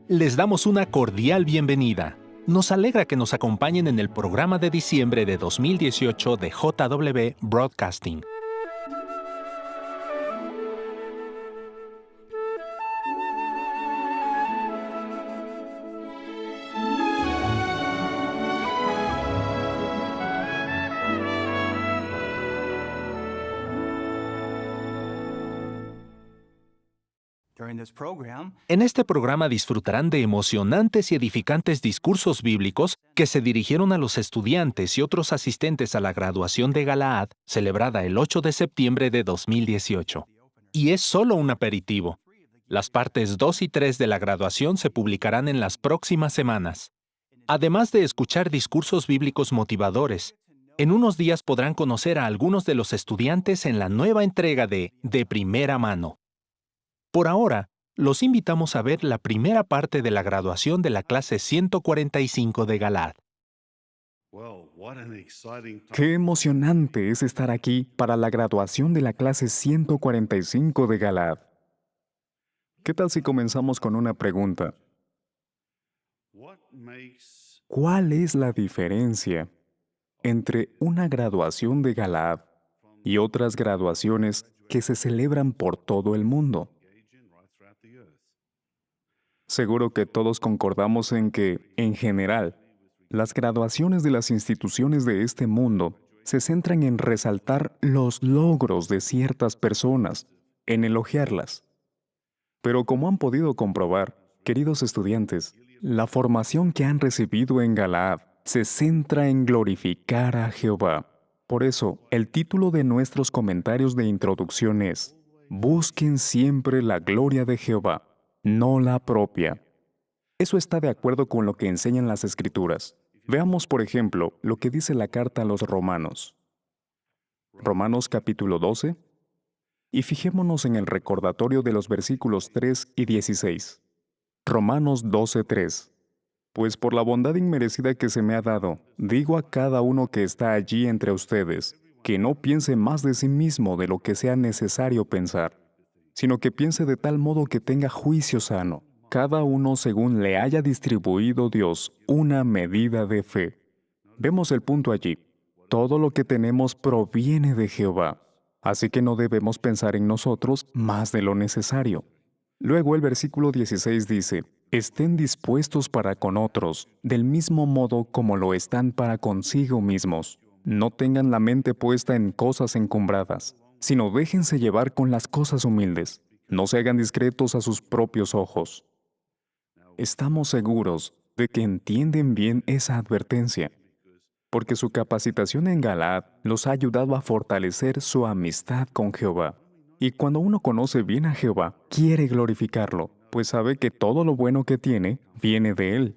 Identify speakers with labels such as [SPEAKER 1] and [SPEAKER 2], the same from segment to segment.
[SPEAKER 1] Les damos una cordial bienvenida. Nos alegra que nos acompañen en el programa de diciembre de 2018 de JW Broadcasting. En este programa disfrutarán de emocionantes y edificantes discursos bíblicos que se dirigieron a los estudiantes y otros asistentes a la graduación de Galaad, celebrada el 8 de septiembre de 2018. Y es solo un aperitivo. Las partes 2 y 3 de la graduación se publicarán en las próximas semanas. Además de escuchar discursos bíblicos motivadores, en unos días podrán conocer a algunos de los estudiantes en la nueva entrega De Primera Mano. Por ahora, los invitamos a ver la primera parte de la graduación de la clase 145 de Galaad.
[SPEAKER 2] Qué emocionante es estar aquí para la graduación de la clase 145 de Galaad. ¿Qué tal si comenzamos con una pregunta? ¿Cuál es la diferencia entre una graduación de Galaad y otras graduaciones que se celebran por todo el mundo? Seguro que todos concordamos en que, en general, las graduaciones de las instituciones de este mundo se centran en resaltar los logros de ciertas personas, en elogiarlas. Pero como han podido comprobar, queridos estudiantes, la formación que han recibido en Galaad se centra en glorificar a Jehová. Por eso, el título de nuestros comentarios de introducción es: Busquen siempre la gloria de Jehová, no la propia. Eso está de acuerdo con lo que enseñan las Escrituras. Veamos, por ejemplo, lo que dice la carta a los Romanos. Romanos capítulo 12. Y fijémonos en el recordatorio de los versículos 3 y 16. Romanos 12:3. Pues por la bondad inmerecida que se me ha dado, digo a cada uno que está allí entre ustedes, que no piense más de sí mismo de lo que sea necesario pensar, sino que piense de tal modo que tenga juicio sano, cada uno según le haya distribuido Dios una medida de fe. Vemos el punto allí. Todo lo que tenemos proviene de Jehová, así que no debemos pensar en nosotros más de lo necesario. Luego el versículo 16 dice: Estén dispuestos para con otros, del mismo modo como lo están para consigo mismos. No tengan la mente puesta en cosas encumbradas, sino déjense llevar con las cosas humildes. No se hagan discretos a sus propios ojos. Estamos seguros de que entienden bien esa advertencia, porque su capacitación en Galaad los ha ayudado a fortalecer su amistad con Jehová. Y cuando uno conoce bien a Jehová, quiere glorificarlo, pues sabe que todo lo bueno que tiene viene de Él.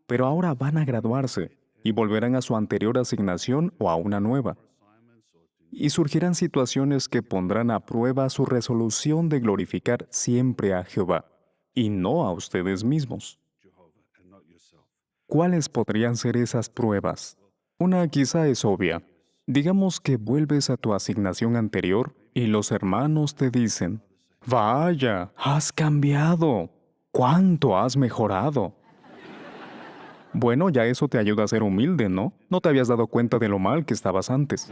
[SPEAKER 2] Pero ahora van a graduarse y volverán a su anterior asignación o a una nueva. Y surgirán situaciones que pondrán a prueba su resolución de glorificar siempre a Jehová, y no a ustedes mismos. ¿Cuáles podrían ser esas pruebas? Una quizá es obvia. Digamos que vuelves a tu asignación anterior y los hermanos te dicen: «Vaya, has cambiado. ¿Cuánto has mejorado?» Bueno, ya eso te ayuda a ser humilde, ¿no? No te habías dado cuenta de lo mal que estabas antes.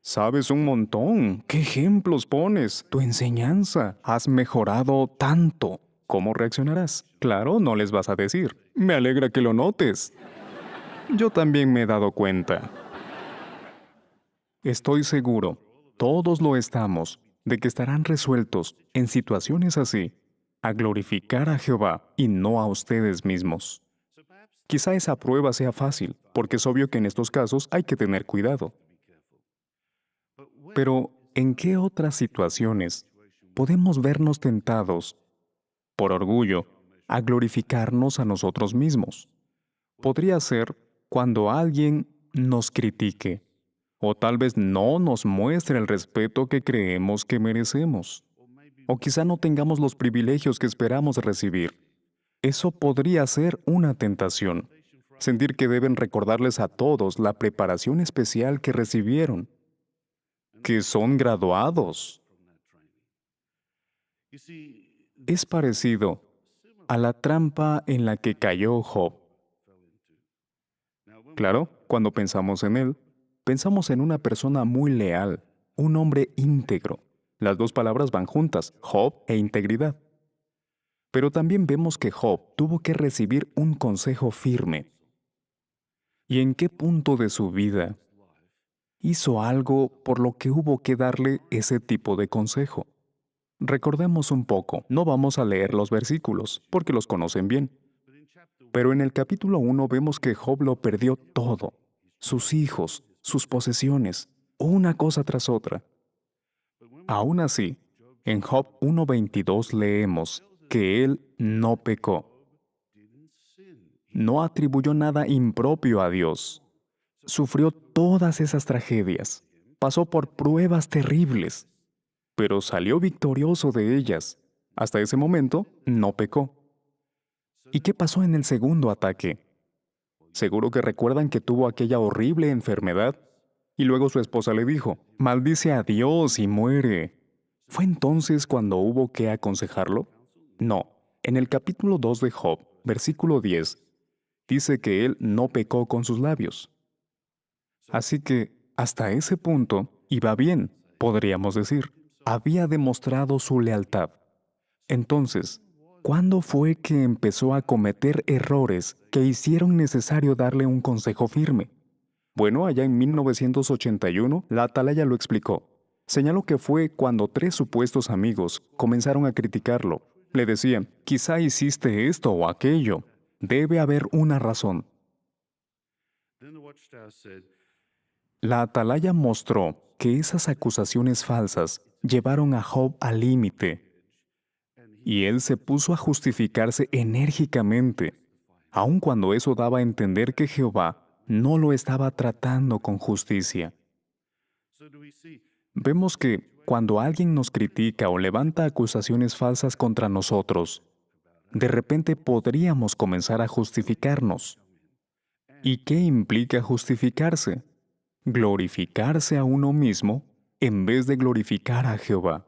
[SPEAKER 2] Sabes un montón. ¿Qué ejemplos pones? Tu enseñanza. Has mejorado tanto. ¿Cómo reaccionarás? Claro, no les vas a decir: «Me alegra que lo notes. Yo también me he dado cuenta». Estoy seguro, todos lo estamos, de que estarán resueltos, en situaciones así, a glorificar a Jehová y no a ustedes mismos. Quizá esa prueba sea fácil, porque es obvio que en estos casos hay que tener cuidado. Pero, ¿en qué otras situaciones podemos vernos tentados, por orgullo, a glorificarnos a nosotros mismos? Podría ser cuando alguien nos critique, o tal vez no nos muestre el respeto que creemos que merecemos, o quizá no tengamos los privilegios que esperamos recibir. Eso podría ser una tentación. Sentir que deben recordarles a todos la preparación especial que recibieron, que son graduados. Es parecido a la trampa en la que cayó Job. Claro, cuando pensamos en él, pensamos en una persona muy leal, un hombre íntegro. Las dos palabras van juntas, Job e integridad. Pero también vemos que Job tuvo que recibir un consejo firme. ¿Y en qué punto de su vida hizo algo por lo que hubo que darle ese tipo de consejo? Recordemos un poco, no vamos a leer los versículos, porque los conocen bien. Pero en el capítulo 1 vemos que Job lo perdió todo, sus hijos, sus posesiones, una cosa tras otra. Aún así, en Job 1:22 leemos que él no pecó, no atribuyó nada impropio a Dios. Sufrió todas esas tragedias, pasó por pruebas terribles, pero salió victorioso de ellas. Hasta ese momento, no pecó. ¿Y qué pasó en el segundo ataque? Seguro que recuerdan que tuvo aquella horrible enfermedad y luego su esposa le dijo, «Maldice a Dios y muere». ¿Fue entonces cuando hubo que aconsejarlo? No. En el capítulo 2 de Job, versículo 10, dice que él no pecó con sus labios. Así que, hasta ese punto, iba bien, podríamos decir. Había demostrado su lealtad. Entonces, ¿cuándo fue que empezó a cometer errores que hicieron necesario darle un consejo firme? Bueno, allá en 1981, la Atalaya lo explicó. Señaló que fue cuando 3 supuestos amigos comenzaron a criticarlo. Le decían, quizá hiciste esto o aquello. Debe haber una razón. La Atalaya mostró que esas acusaciones falsas llevaron a Job al límite. Y él se puso a justificarse enérgicamente, aun cuando eso daba a entender que Jehová no lo estaba tratando con justicia. Vemos que cuando alguien nos critica o levanta acusaciones falsas contra nosotros, de repente podríamos comenzar a justificarnos. ¿Y qué implica justificarse? Glorificarse a uno mismo en vez de glorificar a Jehová.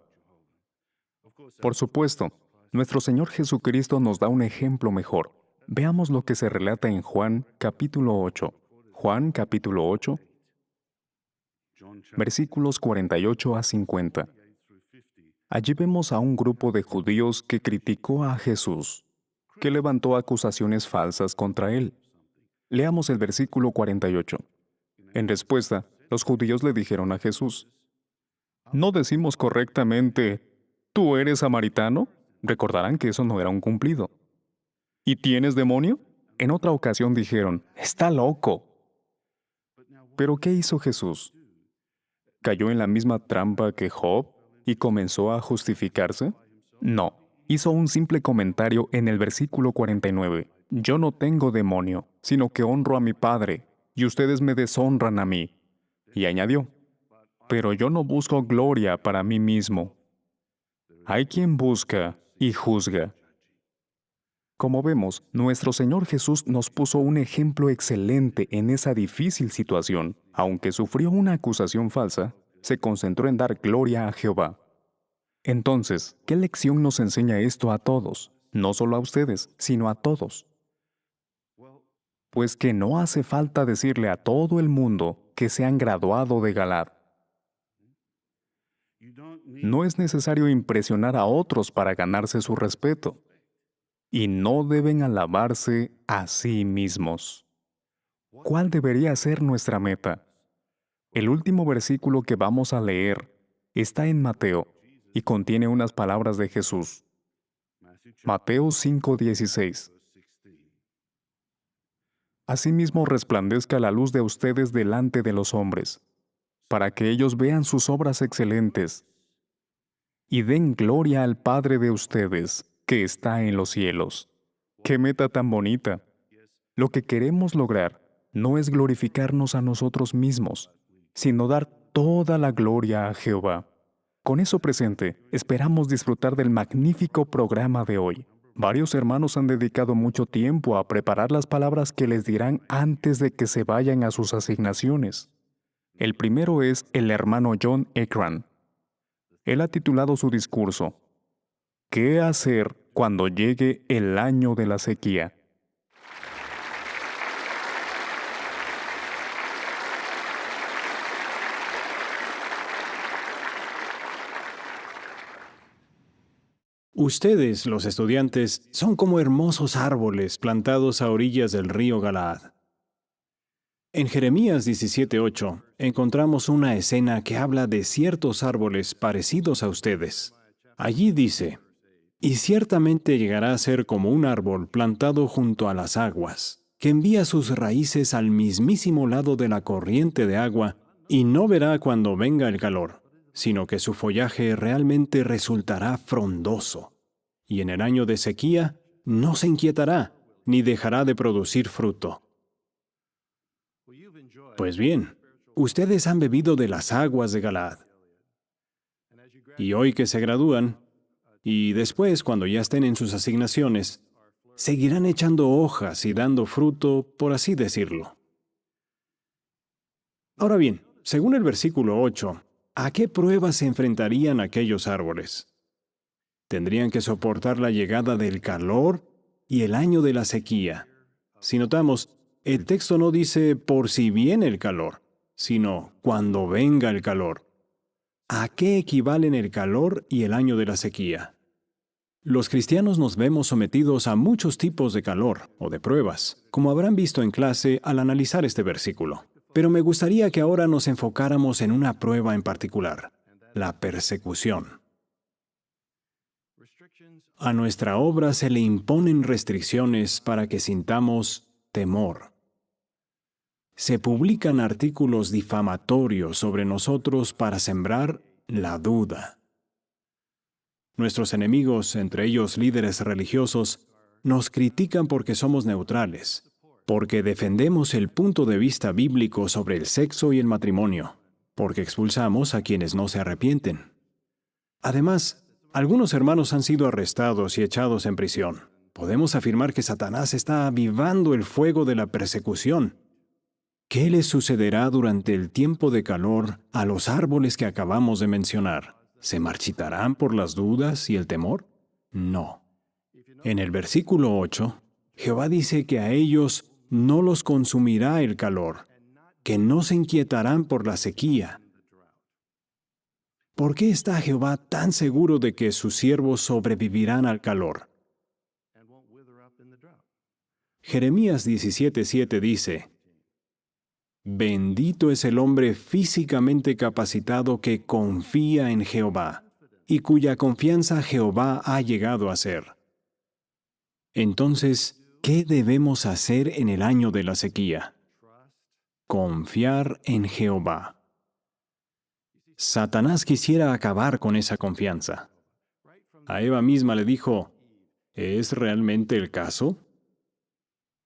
[SPEAKER 2] Por supuesto, nuestro Señor Jesucristo nos da un ejemplo mejor. Veamos lo que se relata en Juan capítulo 8. Juan capítulo 8, versículos 48 a 50. Allí vemos a un grupo de judíos que criticó a Jesús, que levantó acusaciones falsas contra él. Leamos el versículo 48. En respuesta, los judíos le dijeron a Jesús, ¿no decimos correctamente, tú eres samaritano? Recordarán que eso no era un cumplido. ¿Y tienes demonio? En otra ocasión dijeron, está loco. ¿Pero qué hizo Jesús? ¿Cayó en la misma trampa que Job y comenzó a justificarse? No, hizo un simple comentario en el versículo 49. Yo no tengo demonio, sino que honro a mi Padre, y ustedes me deshonran a mí. Y añadió, pero yo no busco gloria para mí mismo. Hay quien busca y juzga. Como vemos, nuestro Señor Jesús nos puso un ejemplo excelente en esa difícil situación. Aunque sufrió una acusación falsa, se concentró en dar gloria a Jehová. Entonces, ¿qué lección nos enseña esto a todos? No solo a ustedes, sino a todos. Pues que no hace falta decirle a todo el mundo que se han graduado de Galaad. No es necesario impresionar a otros para ganarse su respeto. Y no deben alabarse a sí mismos. ¿Cuál debería ser nuestra meta? El último versículo que vamos a leer está en Mateo y contiene unas palabras de Jesús. Mateo 5:16. Asimismo resplandezca la luz de ustedes delante de los hombres, para que ellos vean sus obras excelentes y den gloria al Padre de ustedes, que está en los cielos. ¡Qué meta tan bonita! Lo que queremos lograr no es glorificarnos a nosotros mismos, sino dar toda la gloria a Jehová. Con eso presente, esperamos disfrutar del magnífico programa de hoy. Varios hermanos han dedicado mucho tiempo a preparar las palabras que les dirán antes de que se vayan a sus asignaciones. El primero es el hermano John Ekran. Él ha titulado su discurso, ¿Qué hacer cuando llegue el año de la sequía?
[SPEAKER 3] Ustedes, los estudiantes, son como hermosos árboles plantados a orillas del río Galaad. En Jeremías 17:8 encontramos una escena que habla de ciertos árboles parecidos a ustedes. Allí dice, «Y ciertamente llegará a ser como un árbol plantado junto a las aguas, que envía sus raíces al mismísimo lado de la corriente de agua, y no verá cuando venga el calor, sino que su follaje realmente resultará frondoso. Y en el año de sequía no se inquietará, ni dejará de producir fruto». Pues bien, ustedes han bebido de las aguas de Galaad. Y hoy que se gradúan, y después cuando ya estén en sus asignaciones, seguirán echando hojas y dando fruto, por así decirlo. Ahora bien, según el versículo 8, ¿a qué pruebas se enfrentarían aquellos árboles? Tendrían que soportar la llegada del calor y el año de la sequía. Si notamos, el texto no dice por si viene el calor, sino cuando venga el calor. ¿A qué equivalen el calor y el año de la sequía? Los cristianos nos vemos sometidos a muchos tipos de calor o de pruebas, como habrán visto en clase al analizar este versículo. Pero me gustaría que ahora nos enfocáramos en una prueba en particular, la persecución. A nuestra obra se le imponen restricciones para que sintamos temor. Se publican artículos difamatorios sobre nosotros para sembrar la duda. Nuestros enemigos, entre ellos líderes religiosos, nos critican porque somos neutrales, porque defendemos el punto de vista bíblico sobre el sexo y el matrimonio, porque expulsamos a quienes no se arrepienten. Además, algunos hermanos han sido arrestados y echados en prisión. Podemos afirmar que Satanás está avivando el fuego de la persecución. ¿Qué les sucederá durante el tiempo de calor a los árboles que acabamos de mencionar? ¿Se marchitarán por las dudas y el temor? No. En el versículo 8, Jehová dice que a ellos no los consumirá el calor, que no se inquietarán por la sequía. ¿Por qué está Jehová tan seguro de que sus siervos sobrevivirán al calor? Jeremías 17:7 dice, «Bendito es el hombre físicamente capacitado que confía en Jehová, y cuya confianza Jehová ha llegado a ser». Entonces, ¿qué debemos hacer en el año de la sequía? Confiar en Jehová. Satanás quisiera acabar con esa confianza. A Eva misma le dijo, ¿es realmente el caso?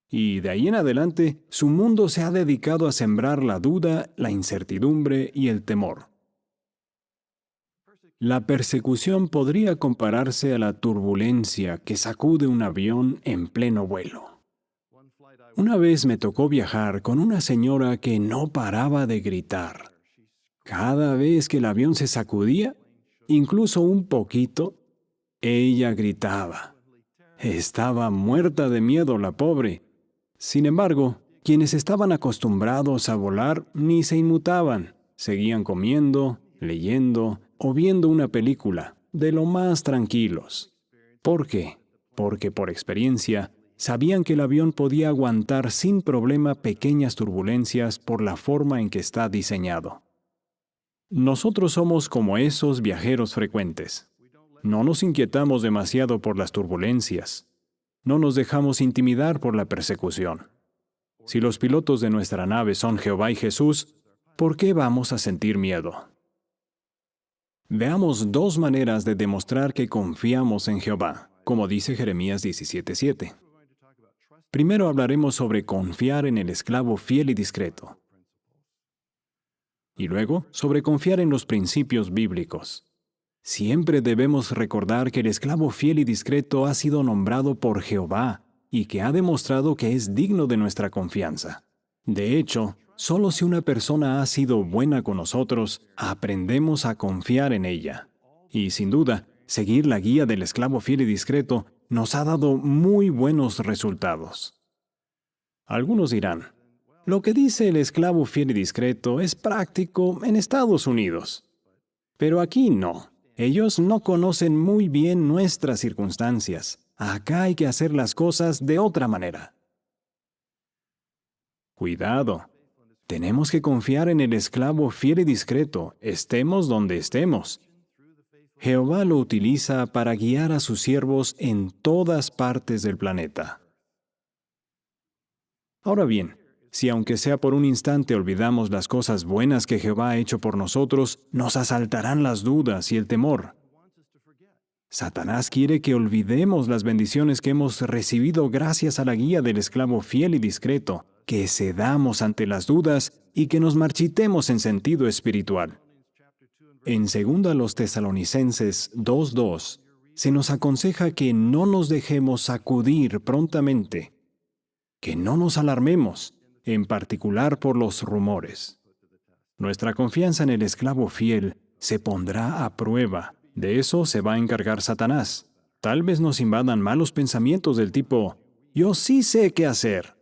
[SPEAKER 3] Y de ahí en adelante, su mundo se ha dedicado a sembrar la duda, la incertidumbre y el temor. La persecución podría compararse a la turbulencia que sacude un avión en pleno vuelo. Una vez me tocó viajar con una señora que no paraba de gritar. Cada vez que el avión se sacudía, incluso un poquito, ella gritaba. Estaba muerta de miedo la pobre. Sin embargo, quienes estaban acostumbrados a volar ni se inmutaban. Seguían comiendo, leyendo o viendo una película, de lo más tranquilos. ¿Por qué? Porque por experiencia, sabían que el avión podía aguantar sin problema pequeñas turbulencias por la forma en que está diseñado. Nosotros somos como esos viajeros frecuentes. No nos inquietamos demasiado por las turbulencias. No nos dejamos intimidar por la persecución. Si los pilotos de nuestra nave son Jehová y Jesús, ¿por qué vamos a sentir miedo? Veamos dos maneras de demostrar que confiamos en Jehová, como dice Jeremías 17:7. Primero hablaremos sobre confiar en el esclavo fiel y discreto. Y luego, sobre confiar en los principios bíblicos. Siempre debemos recordar que el esclavo fiel y discreto ha sido nombrado por Jehová y que ha demostrado que es digno de nuestra confianza. De hecho, solo si una persona ha sido buena con nosotros, aprendemos a confiar en ella. Y sin duda, seguir la guía del esclavo fiel y discreto nos ha dado muy buenos resultados. Algunos dirán, lo que dice el esclavo fiel y discreto es práctico en Estados Unidos. Pero aquí no. Ellos no conocen muy bien nuestras circunstancias. Acá hay que hacer las cosas de otra manera. Cuidado. Tenemos que confiar en el esclavo fiel y discreto, estemos donde estemos. Jehová lo utiliza para guiar a sus siervos en todas partes del planeta. Ahora bien, si aunque sea por un instante olvidamos las cosas buenas que Jehová ha hecho por nosotros, nos asaltarán las dudas y el temor. Satanás quiere que olvidemos las bendiciones que hemos recibido gracias a la guía del esclavo fiel y discreto, que cedamos ante las dudas y que nos marchitemos en sentido espiritual. En 2 Tesalonicenses 2:2, se nos aconseja que no nos dejemos sacudir prontamente, que no nos alarmemos, en particular por los rumores. Nuestra confianza en el esclavo fiel se pondrá a prueba. De eso se va a encargar Satanás. Tal vez nos invadan malos pensamientos del tipo, yo sí sé qué hacer.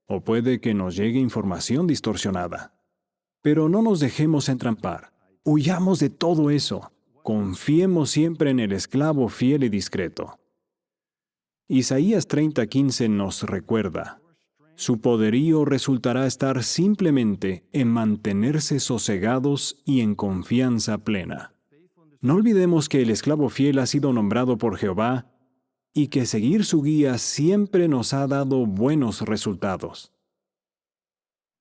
[SPEAKER 3] O puede que nos llegue información distorsionada. Pero no nos dejemos entrampar. Huyamos de todo eso. Confiemos siempre en el esclavo fiel y discreto. Isaías 30:15 nos recuerda, su poderío resultará estar simplemente en mantenerse sosegados y en confianza plena. No olvidemos que el esclavo fiel ha sido nombrado por Jehová y que seguir su guía siempre nos ha dado buenos resultados.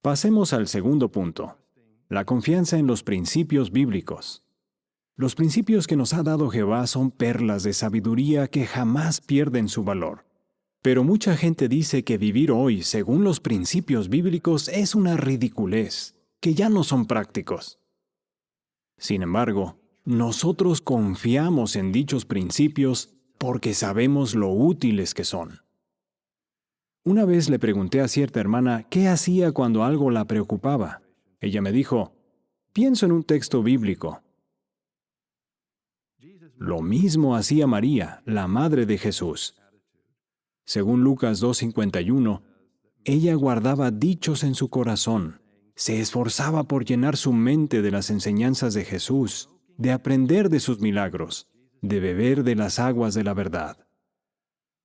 [SPEAKER 3] Pasemos al segundo punto, la confianza en los principios bíblicos. Los principios que nos ha dado Jehová son perlas de sabiduría que jamás pierden su valor. Pero mucha gente dice que vivir hoy según los principios bíblicos es una ridiculez, que ya no son prácticos. Sin embargo, nosotros confiamos en dichos principios porque sabemos lo útiles que son. Una vez le pregunté a cierta hermana qué hacía cuando algo la preocupaba. Ella me dijo, pienso en un texto bíblico. Lo mismo hacía María, la madre de Jesús. Según Lucas 2:51, ella guardaba dichos en su corazón, se esforzaba por llenar su mente de las enseñanzas de Jesús, de aprender de sus milagros, de beber de las aguas de la verdad.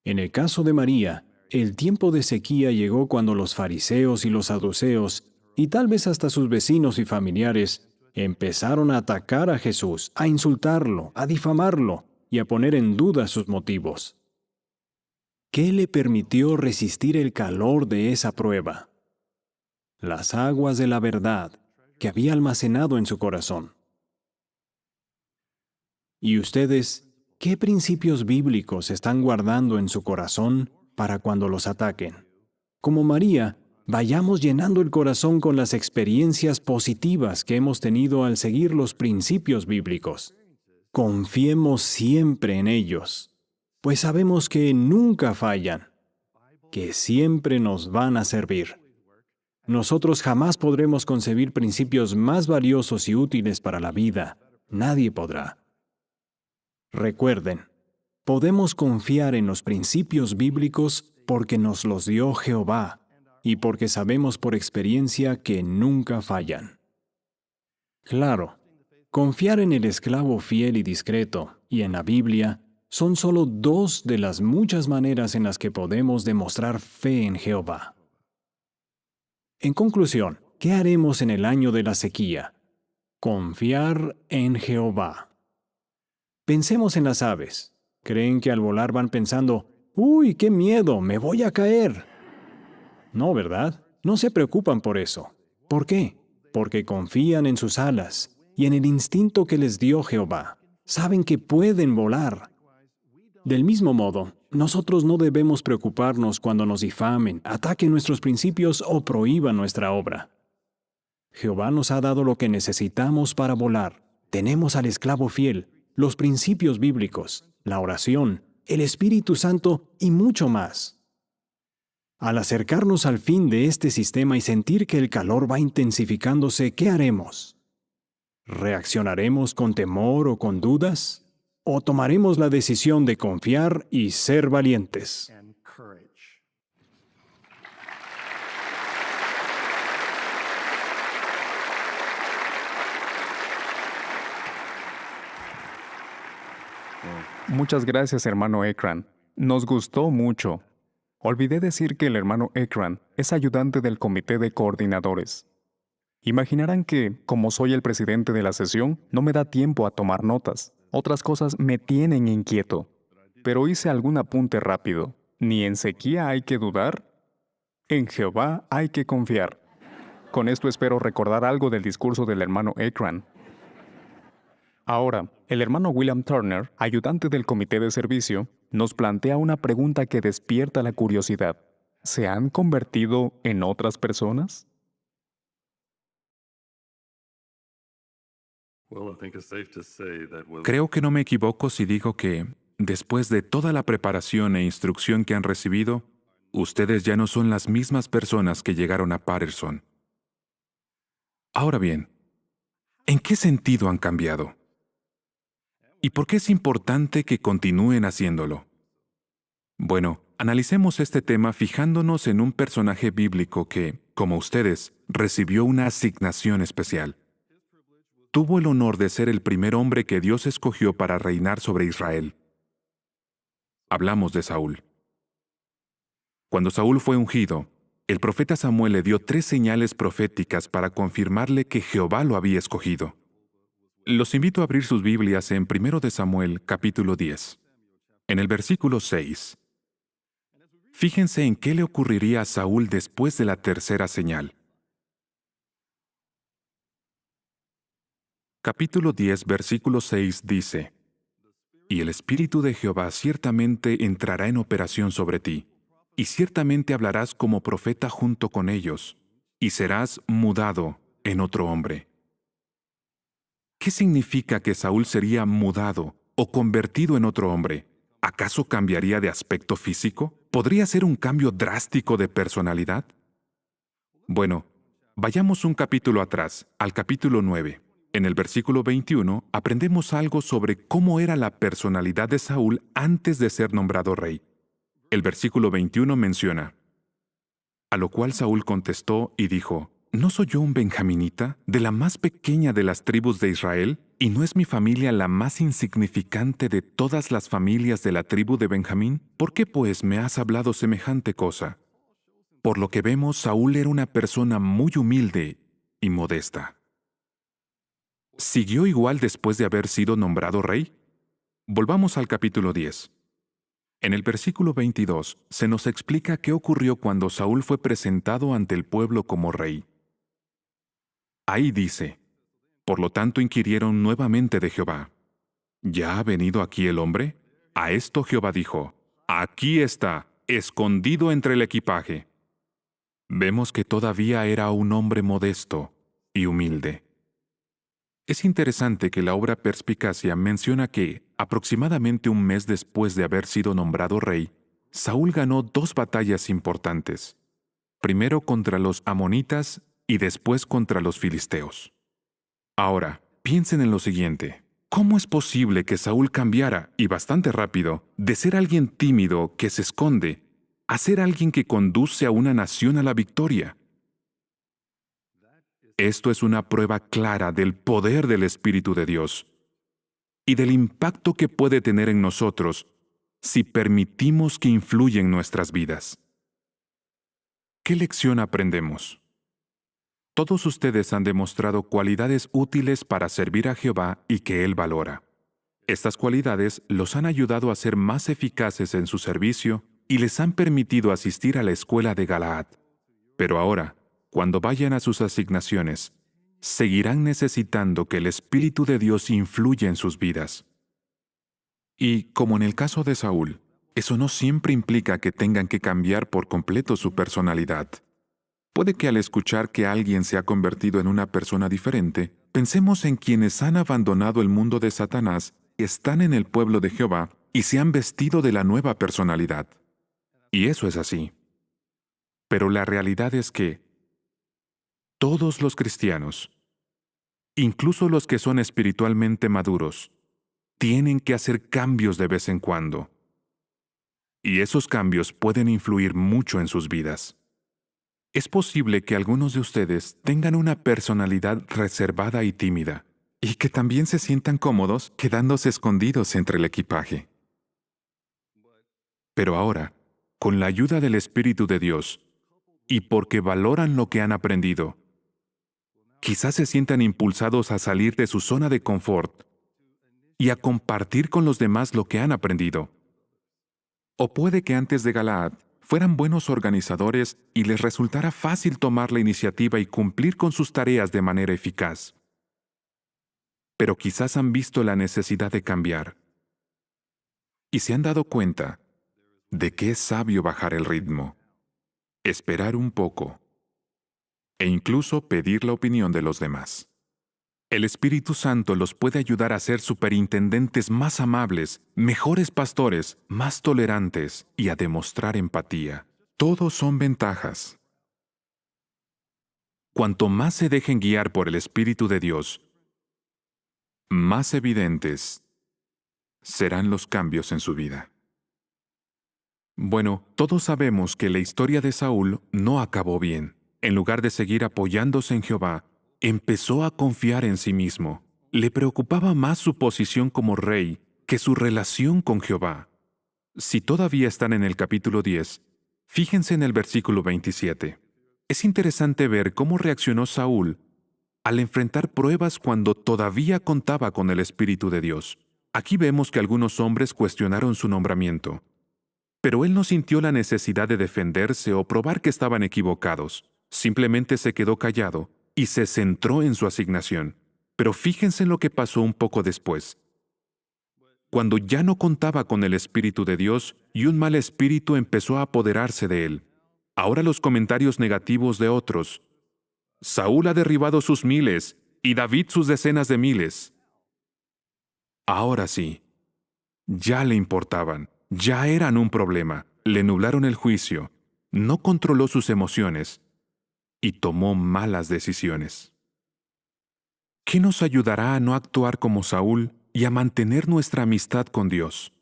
[SPEAKER 3] En el caso de María, el tiempo de sequía llegó cuando los fariseos y los saduceos, y tal vez hasta sus vecinos y familiares, empezaron a atacar a Jesús, a insultarlo, a difamarlo y a poner en duda sus motivos. ¿Qué le permitió resistir el calor de esa prueba? Las aguas de la verdad que había almacenado en su corazón. ¿Y ustedes, qué principios bíblicos están guardando en su corazón para cuando los ataquen? Como María, vayamos llenando el corazón con las experiencias positivas que hemos tenido al seguir los principios bíblicos. Confiemos siempre en ellos, pues sabemos que nunca fallan, que siempre nos van a servir. Nosotros jamás podremos concebir principios más valiosos y útiles para la vida. Nadie podrá. Recuerden, podemos confiar en los principios bíblicos porque nos los dio Jehová y porque sabemos por experiencia que nunca fallan. Claro, confiar en el esclavo fiel y discreto y en la Biblia son solo dos de las muchas maneras en las que podemos demostrar fe en Jehová. En conclusión, ¿qué haremos en el año de la sequía? Confiar en Jehová. Pensemos en las aves. ¿Creen que al volar van pensando, ¡uy, qué miedo, me voy a caer! No, ¿verdad? No se preocupan por eso. ¿Por qué? Porque confían en sus alas y en el instinto que les dio Jehová. Saben que pueden volar. Del mismo modo, nosotros no debemos preocuparnos cuando nos difamen, ataquen nuestros principios o prohíban nuestra obra. Jehová nos ha dado lo que necesitamos para volar. Tenemos al esclavo fiel, los principios bíblicos, la oración, el Espíritu Santo y mucho más. Al acercarnos al fin de este sistema y sentir que el calor va intensificándose, ¿qué haremos? ¿Reaccionaremos con temor o con dudas? o tomaremos la decisión de confiar y ser valientes.
[SPEAKER 2] Muchas gracias, hermano Ekran. Nos gustó mucho. Olvidé decir que el hermano Ekran es ayudante del comité de coordinadores. Imaginarán que, como soy el presidente de la sesión, no me da tiempo a tomar notas. Otras cosas me tienen inquieto. Pero hice algún apunte rápido. Ni en sequía hay que dudar, en Jehová hay que confiar. Con esto espero recordar algo del discurso del hermano Ekran. Ahora, el hermano William Turner, ayudante del comité de servicio, nos plantea una pregunta que despierta la curiosidad. ¿Se han convertido en otras personas?
[SPEAKER 4] Creo que no me equivoco si digo que, después de toda la preparación e instrucción que han recibido, ustedes ya no son las mismas personas que llegaron a Patterson. Ahora bien, ¿en qué sentido han cambiado? ¿Y por qué es importante que continúen haciéndolo? Bueno, analicemos este tema fijándonos en un personaje bíblico que, como ustedes, recibió una asignación especial. Tuvo el honor de ser el primer hombre que Dios escogió para reinar sobre Israel. Hablamos de Saúl. Cuando Saúl fue ungido, el profeta Samuel le dio 3 señales proféticas para confirmarle que Jehová lo había escogido. Los invito a abrir sus Biblias en 1 de Samuel, capítulo 10. En el versículo 6. Fíjense en qué le ocurriría a Saúl después de la tercera señal. Capítulo 10, versículo 6 dice: Y el Espíritu de Jehová ciertamente entrará en operación sobre ti, y ciertamente hablarás como profeta junto con ellos, y serás mudado en otro hombre. ¿Qué significa que Saúl sería mudado o convertido en otro hombre? ¿Acaso cambiaría de aspecto físico? ¿Podría ser un cambio drástico de personalidad? Bueno, vayamos un capítulo atrás, al capítulo 9. En el versículo 21 aprendemos algo sobre cómo era la personalidad de Saúl antes de ser nombrado rey. El versículo 21 menciona: A lo cual Saúl contestó y dijo: ¿No soy yo un benjaminita, de la más pequeña de las tribus de Israel? ¿Y no es mi familia la más insignificante de todas las familias de la tribu de Benjamín? ¿Por qué, pues, me has hablado semejante cosa? Por lo que vemos, Saúl era una persona muy humilde y modesta. ¿Siguió igual después de haber sido nombrado rey? Volvamos al capítulo 10. En el versículo 22 se nos explica qué ocurrió cuando Saúl fue presentado ante el pueblo como rey. Ahí dice: Por lo tanto inquirieron nuevamente de Jehová: ¿Ya ha venido aquí el hombre? A esto Jehová dijo: Aquí está, escondido entre el equipaje. Vemos que todavía era un hombre modesto y humilde. Es interesante que la obra Perspicacia menciona que, aproximadamente un mes después de haber sido nombrado rey, Saúl ganó 2 batallas importantes, primero contra los amonitas y después contra los filisteos. Ahora, piensen en lo siguiente: ¿cómo es posible que Saúl cambiara, y bastante rápido, de ser alguien tímido que se esconde, a ser alguien que conduce a una nación a la victoria? Esto es una prueba clara del poder del Espíritu de Dios y del impacto que puede tener en nosotros si permitimos que influya en nuestras vidas. ¿Qué lección aprendemos? Todos ustedes han demostrado cualidades útiles para servir a Jehová y que Él valora. Estas cualidades los han ayudado a ser más eficaces en su servicio y les han permitido asistir a la escuela de Galaad. Pero ahora, cuando vayan a sus asignaciones, seguirán necesitando que el Espíritu de Dios influya en sus vidas. Y, como en el caso de Saúl, eso no siempre implica que tengan que cambiar por completo su personalidad. Puede que al escuchar que alguien se ha convertido en una persona diferente, pensemos en quienes han abandonado el mundo de Satanás, están en el pueblo de Jehová y se han vestido de la nueva personalidad. Y eso es así. Pero la realidad es que todos los cristianos, incluso los que son espiritualmente maduros, tienen que hacer cambios de vez en cuando. Y esos cambios pueden influir mucho en sus vidas. Es posible que algunos de ustedes tengan una personalidad reservada y tímida, y que también se sientan cómodos quedándose escondidos entre el equipaje. Pero ahora, con la ayuda del Espíritu de Dios, y porque valoran lo que han aprendido, quizás se sientan impulsados a salir de su zona de confort y a compartir con los demás lo que han aprendido. O puede que antes de Galaad fueran buenos organizadores y les resultara fácil tomar la iniciativa y cumplir con sus tareas de manera eficaz. Pero quizás han visto la necesidad de cambiar y se han dado cuenta de que es sabio bajar el ritmo, esperar un poco e incluso pedir la opinión de los demás. El Espíritu Santo los puede ayudar a ser superintendentes más amables, mejores pastores, más tolerantes y a demostrar empatía. Todos son ventajas. Cuanto más se dejen guiar por el Espíritu de Dios, más evidentes serán los cambios en su vida. Bueno, todos sabemos que la historia de Saúl no acabó bien. En lugar de seguir apoyándose en Jehová, empezó a confiar en sí mismo. Le preocupaba más su posición como rey que su relación con Jehová. Si todavía están en el capítulo 10, fíjense en el versículo 27. Es interesante ver cómo reaccionó Saúl al enfrentar pruebas cuando todavía contaba con el Espíritu de Dios. Aquí vemos que algunos hombres cuestionaron su nombramiento, pero él no sintió la necesidad de defenderse o probar que estaban equivocados. Simplemente se quedó callado y se centró en su asignación. Pero fíjense en lo que pasó un poco después. Cuando ya no contaba con el Espíritu de Dios y un mal espíritu empezó a apoderarse de él. Ahora los comentarios negativos de otros. Saúl ha derribado sus miles y David sus decenas de miles. Ahora sí, ya le importaban, ya eran un problema, le nublaron el juicio, no controló sus emociones y tomó malas decisiones. ¿Qué nos ayudará a no actuar como Saúl y a mantener nuestra amistad con Dios?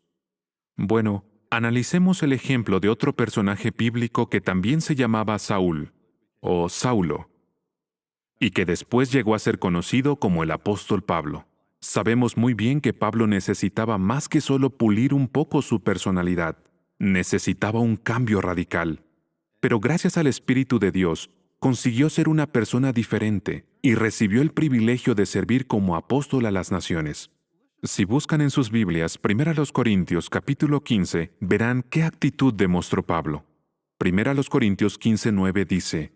[SPEAKER 4] Bueno, analicemos el ejemplo de otro personaje bíblico que también se llamaba Saúl, o Saulo, y que después llegó a ser conocido como el apóstol Pablo. Sabemos muy bien que Pablo necesitaba más que solo pulir un poco su personalidad. Necesitaba un cambio radical. Pero gracias al Espíritu de Dios, consiguió ser una persona diferente y recibió el privilegio de servir como apóstol a las naciones. Si buscan en sus Biblias 1 Corintios capítulo 15, verán qué actitud demostró Pablo. 1 Corintios 15:9 dice: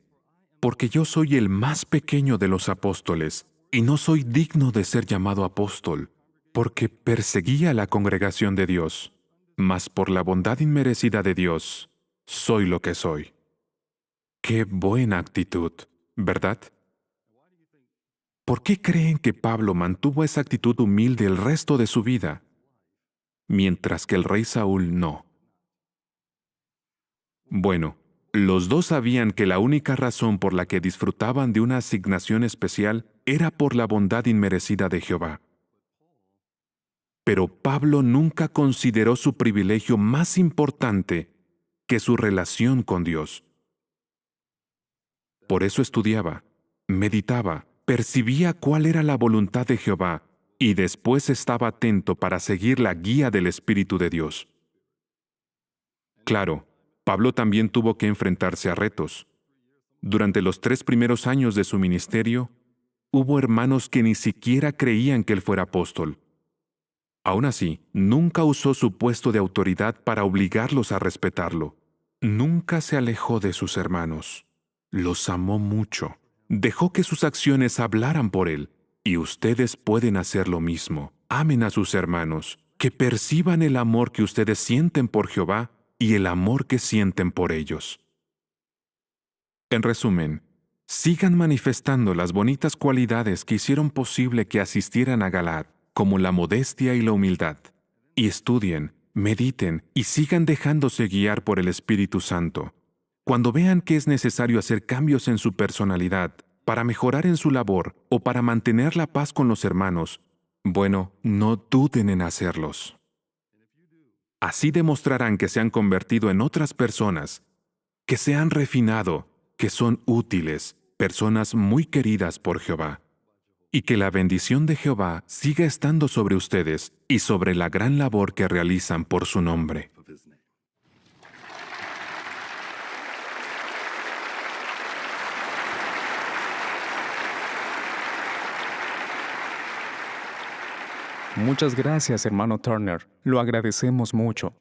[SPEAKER 4] «Porque yo soy el más pequeño de los apóstoles, y no soy digno de ser llamado apóstol, porque perseguía a la congregación de Dios, mas por la bondad inmerecida de Dios, soy lo que soy». ¡Qué buena actitud!, ¿verdad? ¿Por qué creen que Pablo mantuvo esa actitud humilde el resto de su vida, mientras que el rey Saúl no? Bueno, los dos sabían que la única razón por la que disfrutaban de una asignación especial era por la bondad inmerecida de Jehová. Pero Pablo nunca consideró su privilegio más importante que su relación con Dios. Por eso estudiaba, meditaba, percibía cuál era la voluntad de Jehová y después estaba atento para seguir la guía del Espíritu de Dios. Claro, Pablo también tuvo que enfrentarse a retos. Durante los 3 primeros años de su ministerio, hubo hermanos que ni siquiera creían que él fuera apóstol. Aún así, nunca usó su puesto de autoridad para obligarlos a respetarlo. Nunca se alejó de sus hermanos. Los amó mucho. Dejó que sus acciones hablaran por él. Y ustedes pueden hacer lo mismo. Amen a sus hermanos, que perciban el amor que ustedes sienten por Jehová y el amor que sienten por ellos. En resumen, sigan manifestando las bonitas cualidades que hicieron posible que asistieran a Galaad, como la modestia y la humildad. Y estudien, mediten y sigan dejándose guiar por el Espíritu Santo. Cuando vean que es necesario hacer cambios en su personalidad para mejorar en su labor o para mantener la paz con los hermanos, Bueno, no duden en hacerlos. Así demostrarán que se han convertido en otras personas, que se han refinado, que son útiles, personas muy queridas por Jehová, y que la bendición de Jehová siga estando sobre ustedes y sobre la gran labor que realizan por su nombre.
[SPEAKER 2] Muchas gracias, hermano Turner. Lo agradecemos mucho.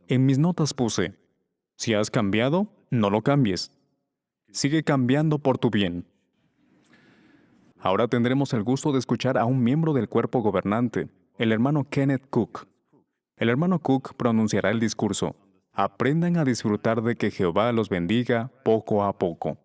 [SPEAKER 2] En mis notas puse, si has cambiado, no lo cambies. Sigue cambiando por tu bien. Ahora tendremos el gusto de escuchar a un miembro del cuerpo gobernante, el hermano Kenneth Cook. El hermano Cook pronunciará el discurso. Aprendan a disfrutar de que Jehová los bendiga poco a poco.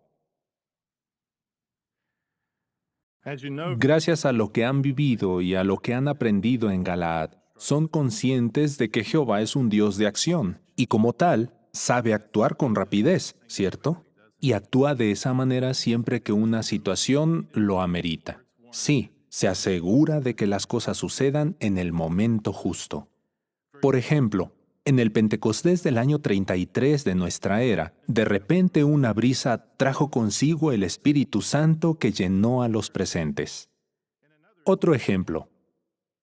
[SPEAKER 1] Gracias a lo que han vivido y a lo que han aprendido en Galaad, son conscientes de que Jehová es un Dios de acción y como tal, sabe actuar con rapidez, ¿cierto? Y actúa de esa manera siempre que una situación lo amerita. Sí, se asegura de que las cosas sucedan en el momento justo. Por ejemplo, en el Pentecostés del año 33 de nuestra era, de repente una brisa trajo consigo el Espíritu Santo que llenó a los presentes. Otro ejemplo.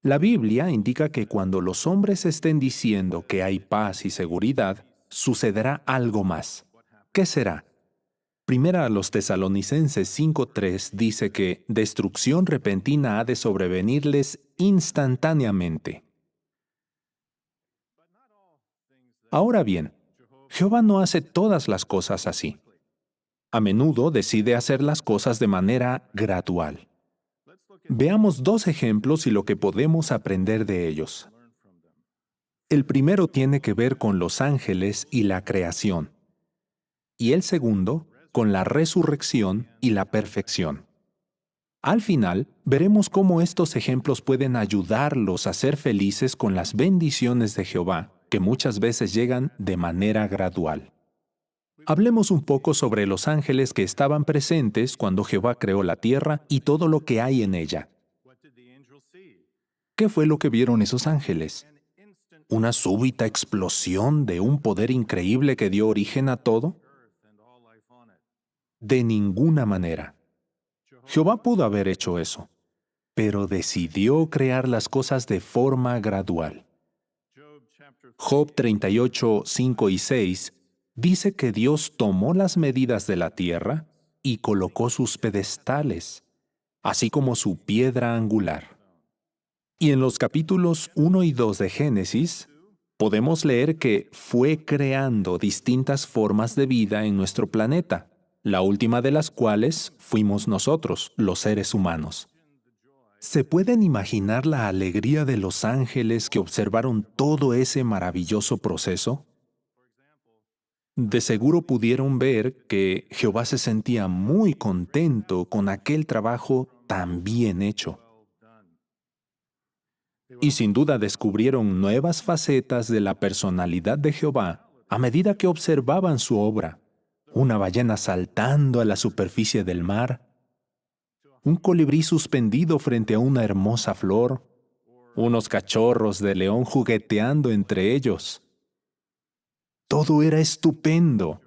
[SPEAKER 1] La Biblia indica que cuando los hombres estén diciendo que hay paz y seguridad, sucederá algo más. ¿Qué será? Primera a los Tesalonicenses 5:3 dice que destrucción repentina ha de sobrevenirles instantáneamente. Ahora bien, Jehová no hace todas las cosas así. A menudo decide hacer las cosas de manera gradual. Veamos dos ejemplos y lo que podemos aprender de ellos. El primero tiene que ver con los ángeles y la creación, y el segundo con la resurrección y la perfección. Al final, veremos cómo estos ejemplos pueden ayudarlos a ser felices con las bendiciones de Jehová, que muchas veces llegan de manera gradual. Hablemos un poco sobre los ángeles que estaban presentes cuando Jehová creó la tierra y todo lo que hay en ella. ¿Qué fue lo que vieron esos ángeles? ¿Una súbita explosión de un poder increíble que dio origen a todo? De ninguna manera. Jehová pudo haber hecho eso, pero decidió crear las cosas de forma gradual. Job 38, 5 y 6 dice que Dios tomó las medidas de la tierra y colocó sus pedestales, así como su piedra angular. Y en los capítulos 1 y 2 de Génesis, podemos leer que fue creando distintas formas de vida en nuestro planeta, la última de las cuales fuimos nosotros, los seres humanos. ¿Se pueden imaginar la alegría de los ángeles que observaron todo ese maravilloso proceso? De seguro pudieron ver que Jehová se sentía muy contento con aquel trabajo tan bien hecho. Y sin duda descubrieron nuevas facetas de la personalidad de Jehová a medida que observaban su obra. Una ballena saltando a la superficie del mar, un colibrí suspendido frente a una hermosa flor, unos cachorros de león jugueteando entre ellos. Todo era estupendo,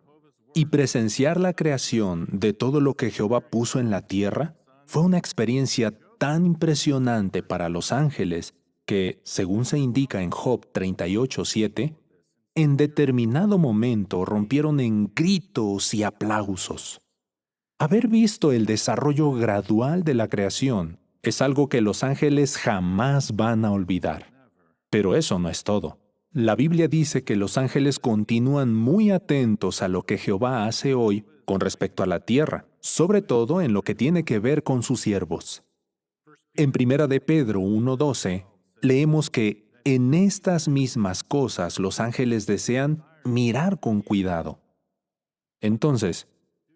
[SPEAKER 1] y presenciar la creación de todo lo que Jehová puso en la tierra fue una experiencia tan impresionante para los ángeles que, según se indica en Job 38:7, en determinado momento rompieron en gritos y aplausos. Haber visto el desarrollo gradual de la creación es algo que los ángeles jamás van a olvidar. Pero eso no es todo. La Biblia dice que los ángeles continúan muy atentos a lo que Jehová hace hoy con respecto a la tierra, sobre todo en lo que tiene que ver con sus siervos. En 1 de Pedro 1:12, leemos que en estas mismas cosas los ángeles desean mirar con cuidado. Entonces,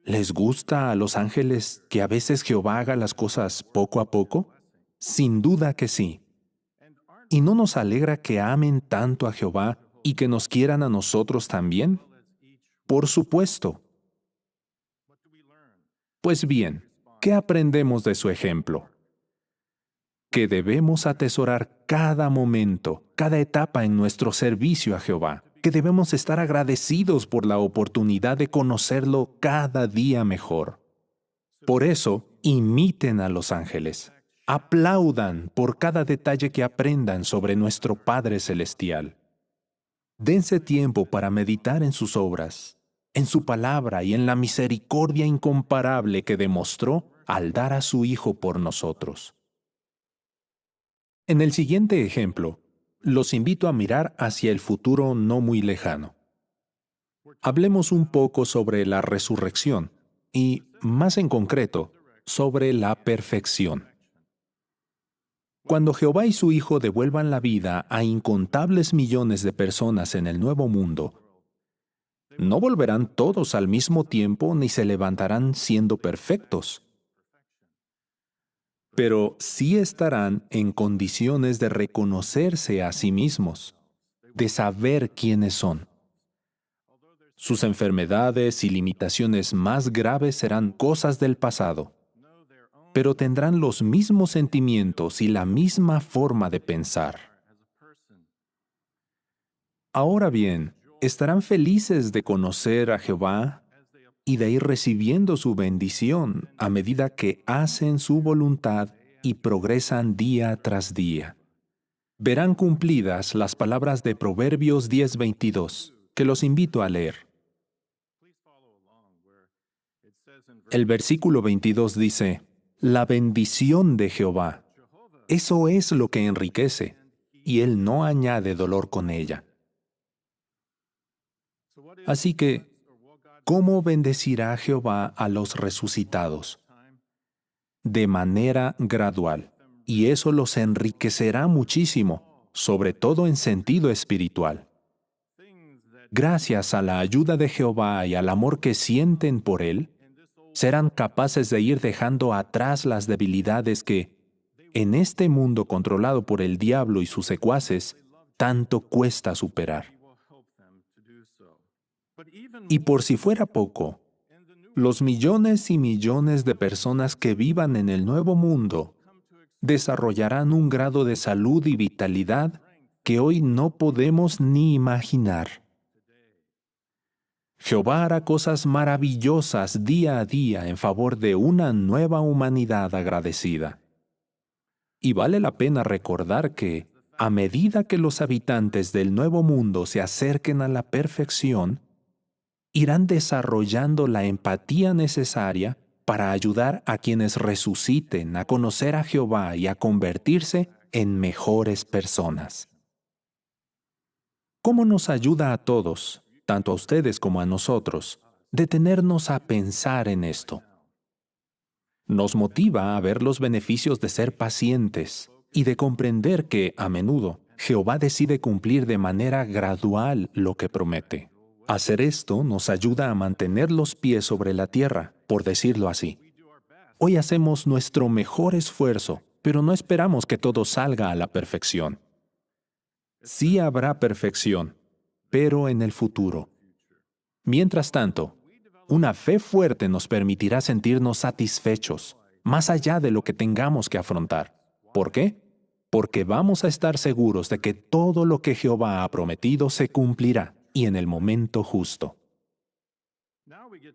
[SPEAKER 1] ¿les gusta a los ángeles que a veces Jehová haga las cosas poco a poco? Sin duda que sí. ¿Y no nos alegra que amen tanto a Jehová y que nos quieran a nosotros también? Por supuesto. Pues bien, ¿qué aprendemos de su ejemplo? que debemos atesorar cada momento, cada etapa en nuestro servicio a Jehová, que debemos estar agradecidos por la oportunidad de conocerlo cada día mejor. Por eso, imiten a los ángeles. Aplaudan por cada detalle que aprendan sobre nuestro Padre Celestial. Dense tiempo para meditar en sus obras, en su palabra y en la misericordia incomparable que demostró al dar a su Hijo por nosotros. En el siguiente ejemplo, los invito a mirar hacia el futuro no muy lejano. Hablemos un poco sobre la resurrección y, más en concreto, sobre la perfección. Cuando Jehová y su Hijo devuelvan la vida a incontables millones de personas en el Nuevo Mundo, no volverán todos al mismo tiempo ni se levantarán siendo perfectos, pero sí estarán en condiciones de reconocerse a sí mismos, de saber quiénes son. Sus enfermedades y limitaciones más graves serán cosas del pasado, pero tendrán los mismos sentimientos y la misma forma de pensar. Ahora bien, estarán felices de conocer a Jehová y de ir recibiendo su bendición a medida que hacen su voluntad y progresan día tras día. Verán cumplidas las palabras de Proverbios 10:22, que los invito a leer. El versículo 22 dice: La bendición de Jehová, eso es lo que enriquece, y Él no añade dolor con ella. Así que, ¿cómo bendecirá Jehová a los resucitados? De manera gradual, y eso los enriquecerá muchísimo, sobre todo en sentido espiritual. Gracias a la ayuda de Jehová y al amor que sienten por Él, serán capaces de ir dejando atrás las debilidades que, en este mundo controlado por el diablo y sus secuaces, tanto cuesta superar. Y por si fuera poco, los millones y millones de personas que vivan en el Nuevo Mundo desarrollarán un grado de salud y vitalidad que hoy no podemos ni imaginar. Jehová hará cosas maravillosas día a día en favor de una nueva humanidad agradecida. Y vale la pena recordar que, a medida que los habitantes del Nuevo Mundo se acerquen a la perfección, irán desarrollando la empatía necesaria para ayudar a quienes resuciten a conocer a Jehová y a convertirse en mejores personas. ¿Cómo nos ayuda a todos, tanto a ustedes como a nosotros, detenernos a pensar en esto? Nos motiva a ver los beneficios de ser pacientes y de comprender que, a menudo, Jehová decide cumplir de manera gradual lo que promete. Hacer esto nos ayuda a mantener los pies sobre la tierra, por decirlo así. Hoy hacemos nuestro mejor esfuerzo, pero no esperamos que todo salga a la perfección. Sí habrá perfección, pero en el futuro. Mientras tanto, una fe fuerte nos permitirá sentirnos satisfechos, más allá de lo que tengamos que afrontar. ¿Por qué? Porque vamos a estar seguros de que todo lo que Jehová ha prometido se cumplirá, y en el momento justo.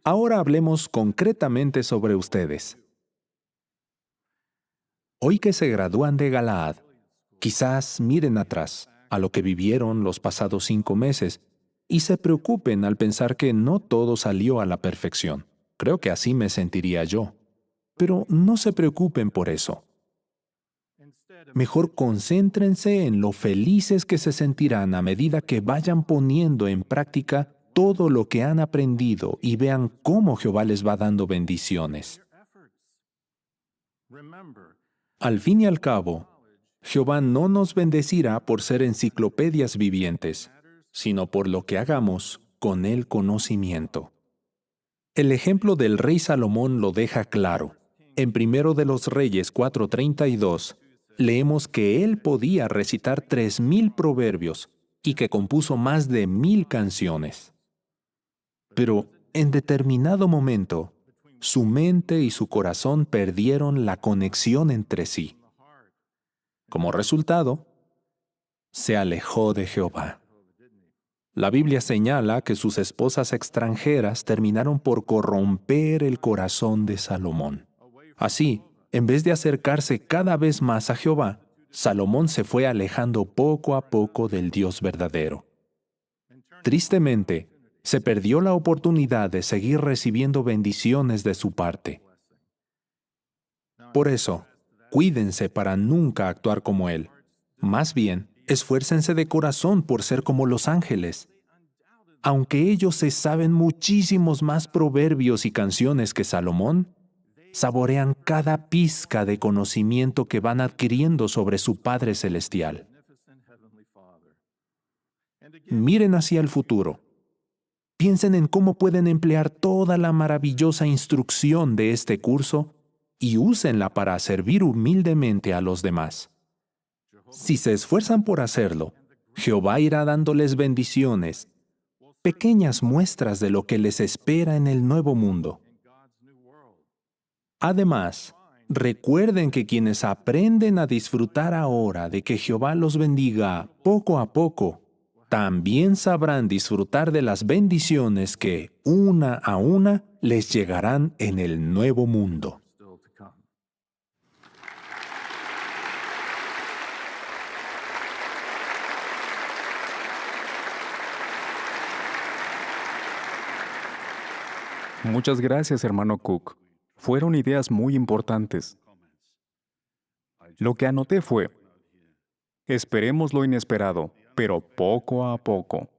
[SPEAKER 1] Ahora hablemos concretamente sobre ustedes. Hoy que se gradúan de Galaad, quizás miren atrás a lo que vivieron los pasados 5 meses y se preocupen al pensar que no todo salió a la perfección. Creo que así me sentiría yo. Pero no se preocupen por eso. Mejor concéntrense en lo felices que se sentirán a medida que vayan poniendo en práctica todo lo que han aprendido y vean cómo Jehová les va dando bendiciones. Al fin y al cabo, Jehová no nos bendecirá por ser enciclopedias vivientes, sino por lo que hagamos con el conocimiento. El ejemplo del rey Salomón lo deja claro. En Primero de los Reyes 4:32, leemos que él podía recitar 3,000 proverbios y que compuso más de 1,000 canciones. Pero en determinado momento, su mente y su corazón perdieron la conexión entre sí. Como resultado, se alejó de Jehová. La Biblia señala que sus esposas extranjeras terminaron por corromper el corazón de Salomón. Así, en vez de acercarse cada vez más a Jehová, Salomón se fue alejando poco a poco del Dios verdadero. Tristemente, se perdió la oportunidad de seguir recibiendo bendiciones de su parte. Por eso, cuídense para nunca actuar como él. Más bien, esfuércense de corazón por ser como los ángeles. Aunque ellos se saben muchísimos más proverbios y canciones que Salomón, saborean cada pizca de conocimiento que van adquiriendo sobre su Padre Celestial. Miren hacia el futuro. Piensen en cómo pueden emplear toda la maravillosa instrucción de este curso y úsenla para servir humildemente a los demás. Si se esfuerzan por hacerlo, Jehová irá dándoles bendiciones, pequeñas muestras de lo que les espera en el nuevo mundo. Además, recuerden que quienes aprenden a disfrutar ahora de que Jehová los bendiga poco a poco, también sabrán disfrutar de las bendiciones que, una a una, les llegarán en el nuevo mundo.
[SPEAKER 2] Muchas gracias, hermano Cook. Fueron ideas muy importantes. Lo que anoté fue: esperemos lo inesperado, pero poco a poco.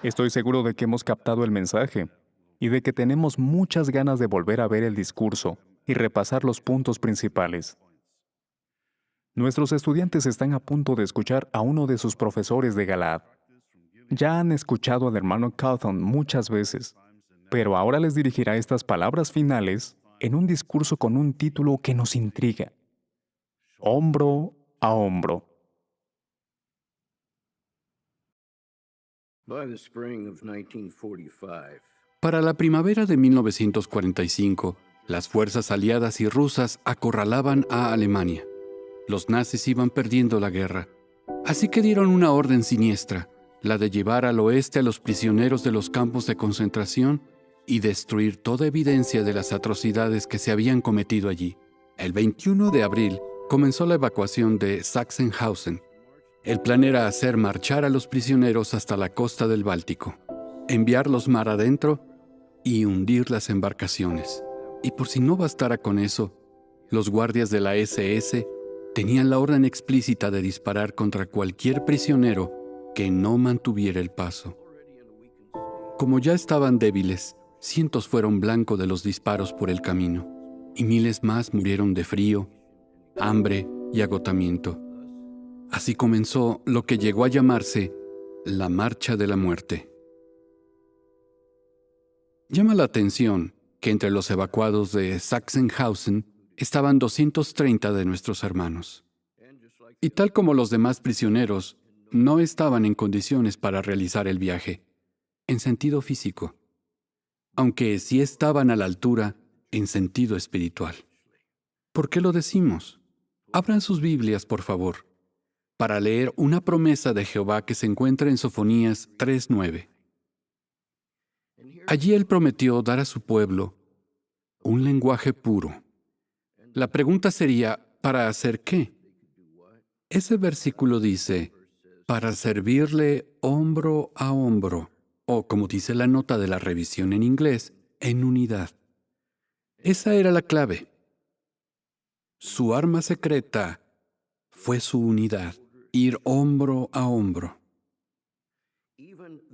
[SPEAKER 2] Estoy seguro de que hemos captado el mensaje y de que tenemos muchas ganas de volver a ver el discurso y repasar los puntos principales. Nuestros estudiantes están a punto de escuchar a uno de sus profesores de Galaad. Ya han escuchado al hermano Calton muchas veces, pero ahora les dirigirá estas palabras finales en un discurso con un título que nos intriga: Hombro a hombro.
[SPEAKER 5] Para la primavera de 1945, las fuerzas aliadas y rusas acorralaban a Alemania. Los nazis iban perdiendo la guerra, así que dieron una orden siniestra, la de llevar al oeste a los prisioneros de los campos de concentración y destruir toda evidencia de las atrocidades que se habían cometido allí. El 21 de abril comenzó la evacuación de Sachsenhausen. El plan era hacer marchar a los prisioneros hasta la costa del Báltico, enviarlos mar adentro y hundir las embarcaciones. Y por si no bastara con eso, los guardias de la SS tenían la orden explícita de disparar contra cualquier prisionero que no mantuviera el paso. Como ya estaban débiles, cientos fueron blanco de los disparos por el camino, y miles más murieron de frío, hambre y agotamiento. Así comenzó lo que llegó a llamarse la Marcha de la Muerte. Llama la atención que entre los evacuados de Sachsenhausen estaban 230 de nuestros hermanos. Y tal como los demás prisioneros, no estaban en condiciones para realizar el viaje, en sentido físico, aunque sí estaban a la altura en sentido espiritual. ¿Por qué lo decimos? Abran sus Biblias, por favor, para leer una promesa de Jehová que se encuentra en Sofonías 3:9. Allí Él prometió dar a su pueblo un lenguaje puro. La pregunta sería, ¿para hacer qué? Ese versículo dice, para servirle hombro a hombro, o como dice la nota de la revisión en inglés, en unidad. Esa era la clave. Su arma secreta fue su unidad, ir hombro a hombro.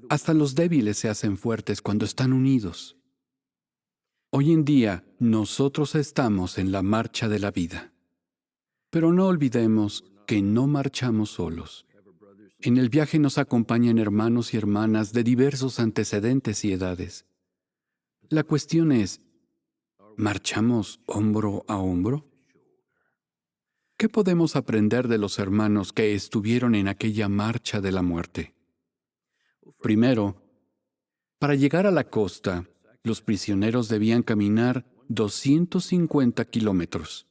[SPEAKER 5] Hasta los débiles se hacen fuertes cuando están unidos. Hoy en día, nosotros estamos en la marcha de la vida. Pero no olvidemos que no marchamos solos. En el viaje nos acompañan hermanos y hermanas de diversos antecedentes y edades. La cuestión es, ¿marchamos hombro a hombro? ¿Qué podemos aprender de los hermanos que estuvieron en aquella marcha de la muerte? Primero, para llegar a la costa, los prisioneros debían caminar 250 kilómetros,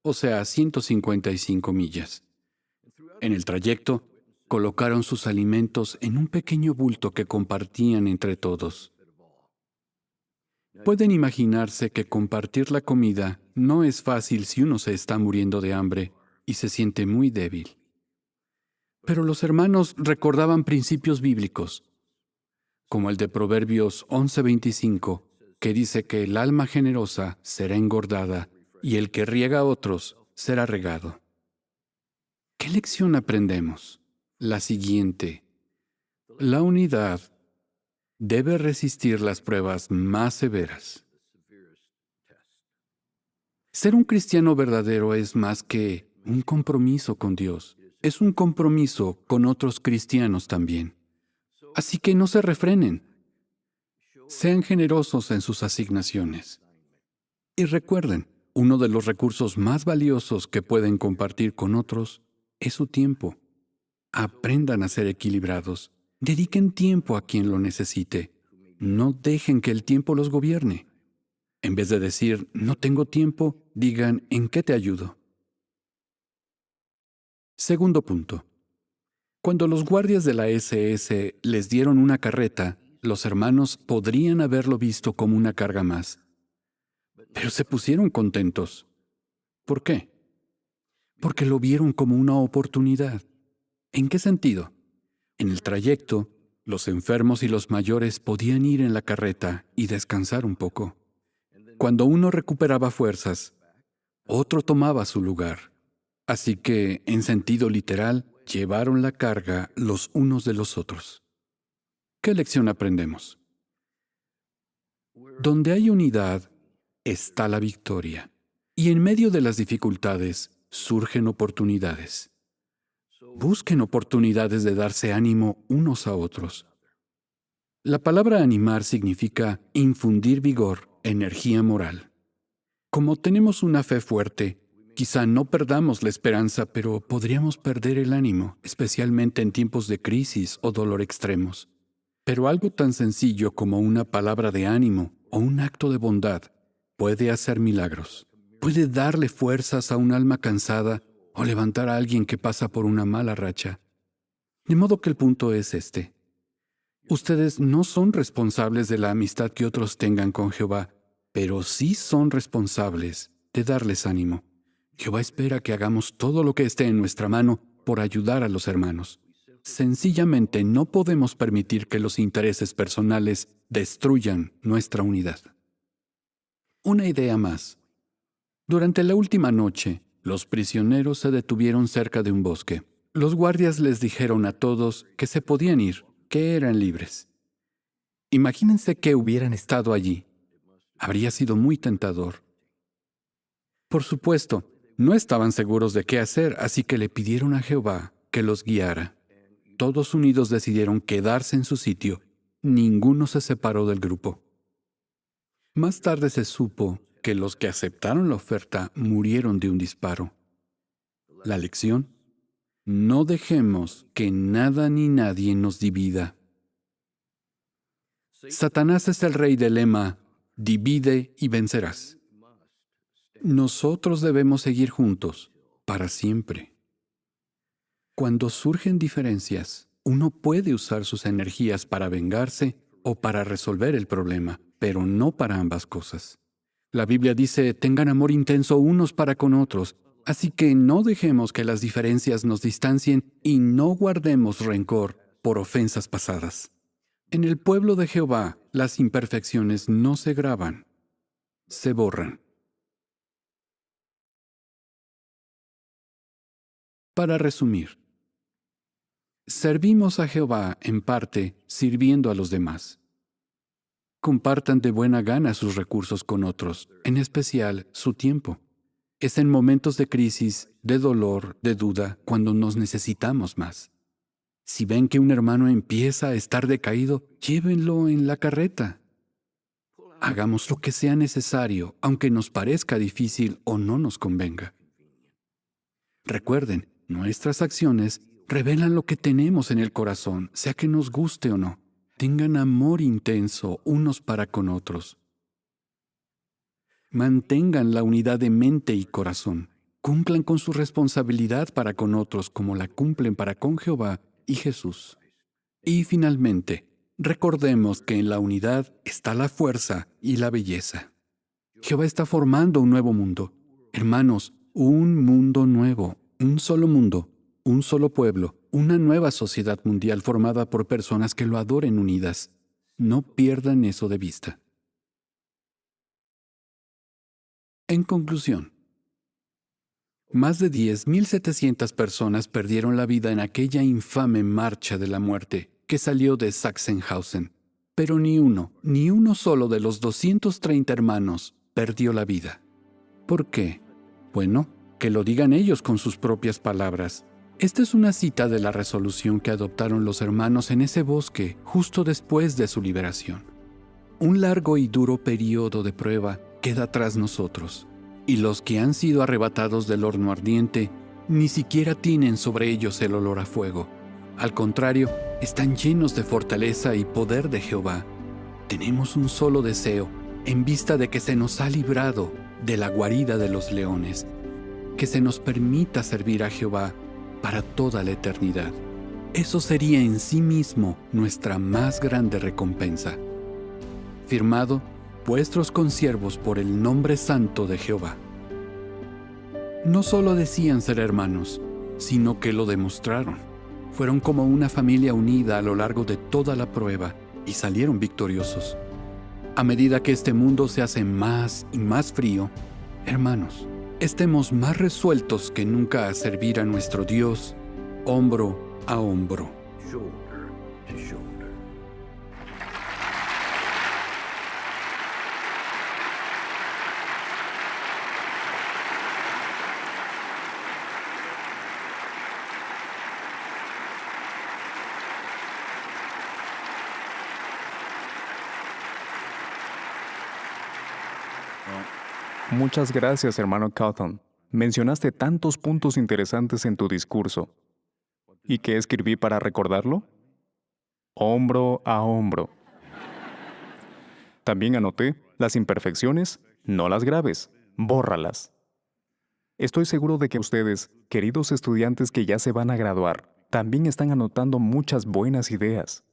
[SPEAKER 5] o sea, 155 millas. En el trayecto, colocaron sus alimentos en un pequeño bulto que compartían entre todos. Pueden imaginarse que compartir la comida no es fácil si uno se está muriendo de hambre y se siente muy débil. Pero los hermanos recordaban principios bíblicos, como el de Proverbios 11:25, que dice que el alma generosa será engordada y el que riega a otros será regado. ¿Qué lección aprendemos? La siguiente: la unidad debe resistir las pruebas más severas. Ser un cristiano verdadero es más que un compromiso con Dios, es un compromiso con otros cristianos también. Así que no se refrenen. Sean generosos en sus asignaciones. Y recuerden, uno de los recursos más valiosos que pueden compartir con otros es su tiempo. Aprendan a ser equilibrados. Dediquen tiempo a quien lo necesite. No dejen que el tiempo los gobierne. En vez de decir, no tengo tiempo, digan, ¿en qué te ayudo? Segundo punto. Cuando los guardias de la SS les dieron una carreta, los hermanos podrían haberlo visto como una carga más. Pero se pusieron contentos. ¿Por qué? Porque lo vieron como una oportunidad. ¿En qué sentido? En el trayecto, los enfermos y los mayores podían ir en la carreta y descansar un poco. Cuando uno recuperaba fuerzas, otro tomaba su lugar. Así que, en sentido literal, llevaron la carga los unos de los otros. ¿Qué lección aprendemos? Donde hay unidad, está la victoria. Y en medio de las dificultades, surgen oportunidades. Busquen oportunidades de darse ánimo unos a otros. La palabra animar significa infundir vigor, energía moral. Como tenemos una fe fuerte, quizá no perdamos la esperanza, pero podríamos perder el ánimo, especialmente en tiempos de crisis o dolor extremos. Pero algo tan sencillo como una palabra de ánimo o un acto de bondad puede hacer milagros. Puede darle fuerzas a un alma cansada o levantar a alguien que pasa por una mala racha. De modo que el punto es este. Ustedes no son responsables de la amistad que otros tengan con Jehová, pero sí son responsables de darles ánimo. Jehová espera que hagamos todo lo que esté en nuestra mano por ayudar a los hermanos. Sencillamente no podemos permitir que los intereses personales destruyan nuestra unidad. Una idea más. Durante la última noche, los prisioneros se detuvieron cerca de un bosque. Los guardias les dijeron a todos que se podían ir, que eran libres. Imagínense que hubieran estado allí. Habría sido muy tentador. Por supuesto, no estaban seguros de qué hacer, así que le pidieron a Jehová que los guiara. Todos unidos decidieron quedarse en su sitio. Ninguno se separó del grupo. Más tarde se supo que los que aceptaron la oferta murieron de un disparo. La lección: no dejemos que nada ni nadie nos divida. Satanás es el rey del lema, divide y vencerás. Nosotros debemos seguir juntos para siempre. Cuando surgen diferencias, uno puede usar sus energías para vengarse o para resolver el problema, pero no para ambas cosas. La Biblia dice, tengan amor intenso unos para con otros, así que no dejemos que las diferencias nos distancien y no guardemos rencor por ofensas pasadas. En el pueblo de Jehová, las imperfecciones no se graban, se borran. Para resumir, servimos a Jehová en parte sirviendo a los demás. Compartan de buena gana sus recursos con otros, en especial su tiempo. Es en momentos de crisis, de dolor, de duda, cuando nos necesitamos más. Si ven que un hermano empieza a estar decaído, llévenlo en la carreta. Hagamos lo que sea necesario, aunque nos parezca difícil o no nos convenga. Recuerden, nuestras acciones revelan lo que tenemos en el corazón, sea que nos guste o no. Tengan amor intenso unos para con otros. Mantengan la unidad de mente y corazón. Cumplan con su responsabilidad para con otros como la cumplen para con Jehová y Jesús. Y finalmente, recordemos que en la unidad está la fuerza y la belleza. Jehová está formando un nuevo mundo. Hermanos, un mundo nuevo, un solo pueblo, una nueva sociedad mundial formada por personas que lo adoren unidas. No pierdan eso de vista. En conclusión, más de 10.700 personas perdieron la vida en aquella infame marcha de la muerte que salió de Sachsenhausen. Pero ni uno solo de los 230 hermanos perdió la vida. ¿Por qué? Bueno, que lo digan ellos con sus propias palabras. Esta es una cita de la resolución que adoptaron los hermanos en ese bosque justo después de su liberación. Un largo y duro periodo de prueba queda tras nosotros, y los que han sido arrebatados del horno ardiente ni siquiera tienen sobre ellos el olor a fuego. Al contrario, están llenos de fortaleza y poder de Jehová. Tenemos un solo deseo, en vista de que se nos ha librado de la guarida de los leones, que se nos permita servir a Jehová para toda la eternidad. Eso sería en sí mismo nuestra más grande recompensa. Firmado, vuestros consiervos por el nombre santo de Jehová. No solo decían ser hermanos, sino que lo demostraron. Fueron como una familia unida a lo largo de toda la prueba y salieron victoriosos. A medida que este mundo se hace más y más frío, hermanos, estemos más resueltos que nunca a servir a nuestro Dios, hombro a hombro.
[SPEAKER 2] Muchas gracias, hermano Cawthon. Mencionaste tantos puntos interesantes en tu discurso. ¿Y qué escribí para recordarlo? Hombro a hombro. También anoté, las imperfecciones, no las graves, bórralas. Estoy seguro de que ustedes, queridos estudiantes que ya se van a graduar, también están anotando muchas buenas ideas.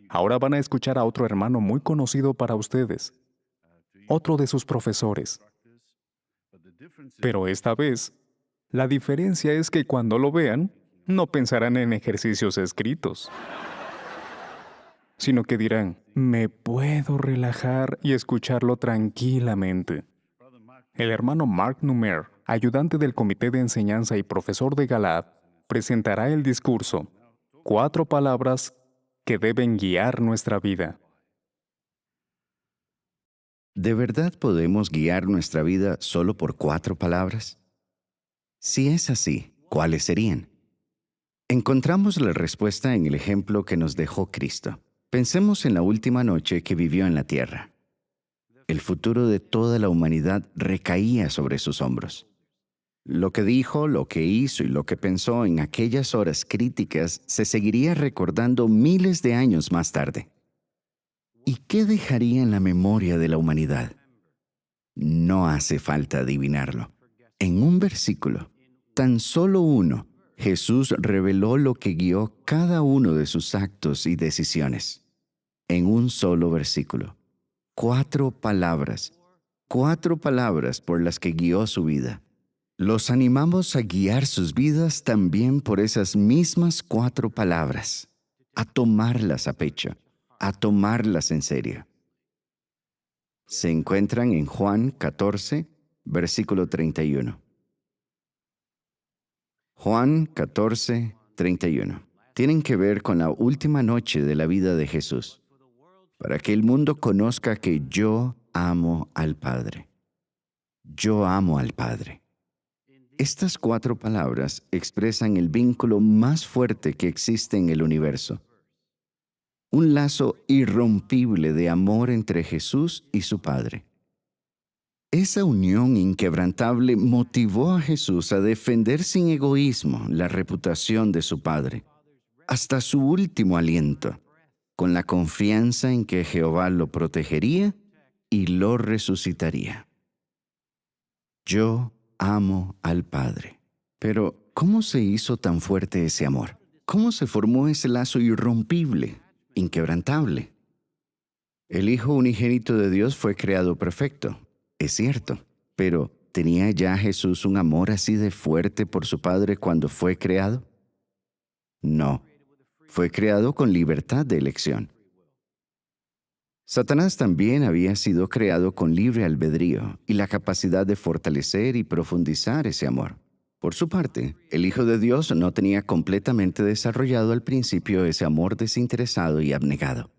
[SPEAKER 2] Ahora van a escuchar a otro hermano muy conocido para ustedes, otro de sus profesores. Pero esta vez, la diferencia es que cuando lo vean, no pensarán en ejercicios escritos, sino que dirán, me puedo relajar y escucharlo tranquilamente. El hermano Mark Numer, ayudante del Comité de Enseñanza y profesor de Galaad, presentará el discurso, 4 palabras que deben guiar nuestra vida.
[SPEAKER 6] ¿De verdad podemos guiar nuestra vida solo por 4 palabras? Si es así, ¿cuáles serían? Encontramos la respuesta en el ejemplo que nos dejó Cristo. Pensemos en la última noche que vivió en la tierra. El futuro de toda la humanidad recaía sobre sus hombros. Lo que dijo, lo que hizo y lo que pensó en aquellas horas críticas se seguiría recordando miles de años más tarde. ¿Y qué dejaría en la memoria de la humanidad? No hace falta adivinarlo. En un versículo, tan solo uno, Jesús reveló lo que guió cada uno de sus actos y decisiones. En un solo versículo. 4 palabras. 4 palabras por las que guió su vida. Los animamos a guiar sus vidas también por esas mismas 4 palabras, a tomarlas a pecho, a tomarlas en serio. Se encuentran en Juan 14, versículo 31. Juan 14, 31. Tienen que ver con la última noche de la vida de Jesús, para que el mundo conozca que yo amo al Padre. Yo amo al Padre. Estas 4 palabras expresan el vínculo más fuerte que existe en el universo. Un lazo irrompible de amor entre Jesús y su Padre. Esa unión inquebrantable motivó a Jesús a defender sin egoísmo la reputación de su Padre, hasta su último aliento, con la confianza en que Jehová lo protegería y lo resucitaría. Yo amo al Padre. Pero, ¿cómo se hizo tan fuerte ese amor? ¿Cómo se formó ese lazo irrompible, inquebrantable? El Hijo unigénito de Dios fue creado perfecto, es cierto, pero ¿tenía ya Jesús un amor así de fuerte por su Padre cuando fue creado? No, fue creado con libertad de elección. Satanás también había sido creado con libre albedrío y la capacidad de fortalecer y profundizar ese amor. Por su parte, el Hijo de Dios no tenía completamente desarrollado al principio ese amor desinteresado y abnegado.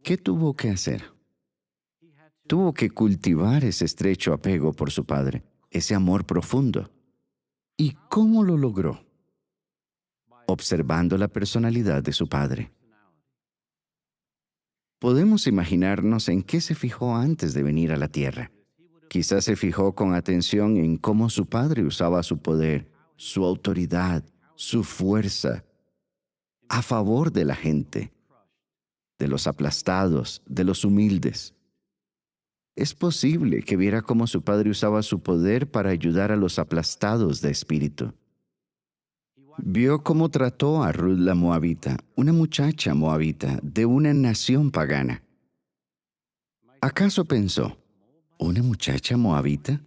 [SPEAKER 6] ¿Qué tuvo que hacer? Tuvo que cultivar ese estrecho apego por su Padre, ese amor profundo. ¿Y cómo lo logró? Observando la personalidad de su Padre. Podemos imaginarnos en qué se fijó antes de venir a la tierra. Quizás se fijó con atención en cómo su Padre usaba su poder, su autoridad, su fuerza, a favor de la gente, de los aplastados, de los humildes. Es posible que viera cómo su Padre usaba su poder para ayudar a los aplastados de espíritu. Vio cómo trató a Ruth la Moabita, una muchacha moabita de una nación pagana. ¿Acaso pensó, ¿una muchacha moabita?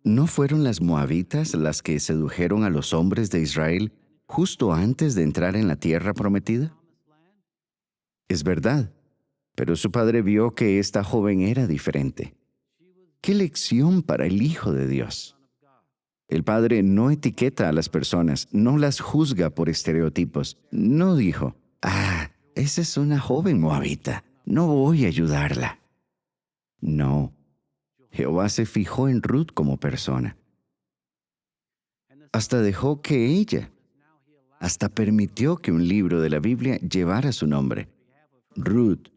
[SPEAKER 6] ¿No fueron las moabitas las que sedujeron a los hombres de Israel justo antes de entrar en la tierra prometida? Es verdad, pero su padre vio que esta joven era diferente. ¡Qué lección para el Hijo de Dios! El Padre no etiqueta a las personas, no las juzga por estereotipos. No dijo, esa es una joven moabita, no voy a ayudarla. No, Jehová se fijó en Ruth como persona. Hasta dejó que ella, hasta permitió que un libro de la Biblia llevara su nombre. Ruth,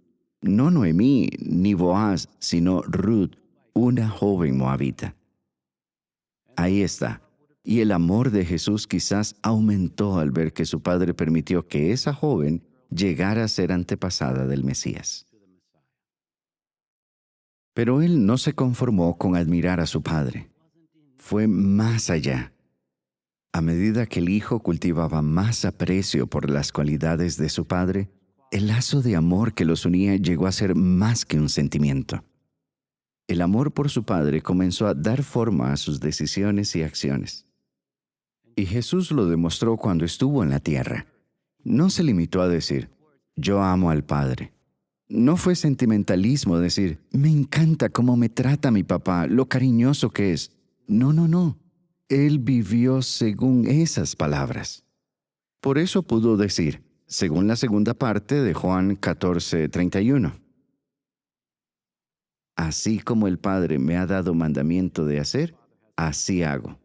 [SPEAKER 6] no Noemí ni Boaz, sino Ruth, una joven moabita. Ahí está. Y el amor de Jesús quizás aumentó al ver que su Padre permitió que esa joven llegara a ser antepasada del Mesías. Pero él no se conformó con admirar a su Padre. Fue más allá. A medida que el Hijo cultivaba más aprecio por las cualidades de su Padre, el lazo de amor que los unía llegó a ser más que un sentimiento. El amor por su Padre comenzó a dar forma a sus decisiones y acciones. Y Jesús lo demostró cuando estuvo en la tierra. No se limitó a decir, yo amo al Padre. No fue sentimentalismo decir, me encanta cómo me trata mi papá, lo cariñoso que es. No. Él vivió según esas palabras. Por eso pudo decir, según la segunda parte de Juan 14:31. Así como el Padre me ha dado mandamiento de hacer, así hago.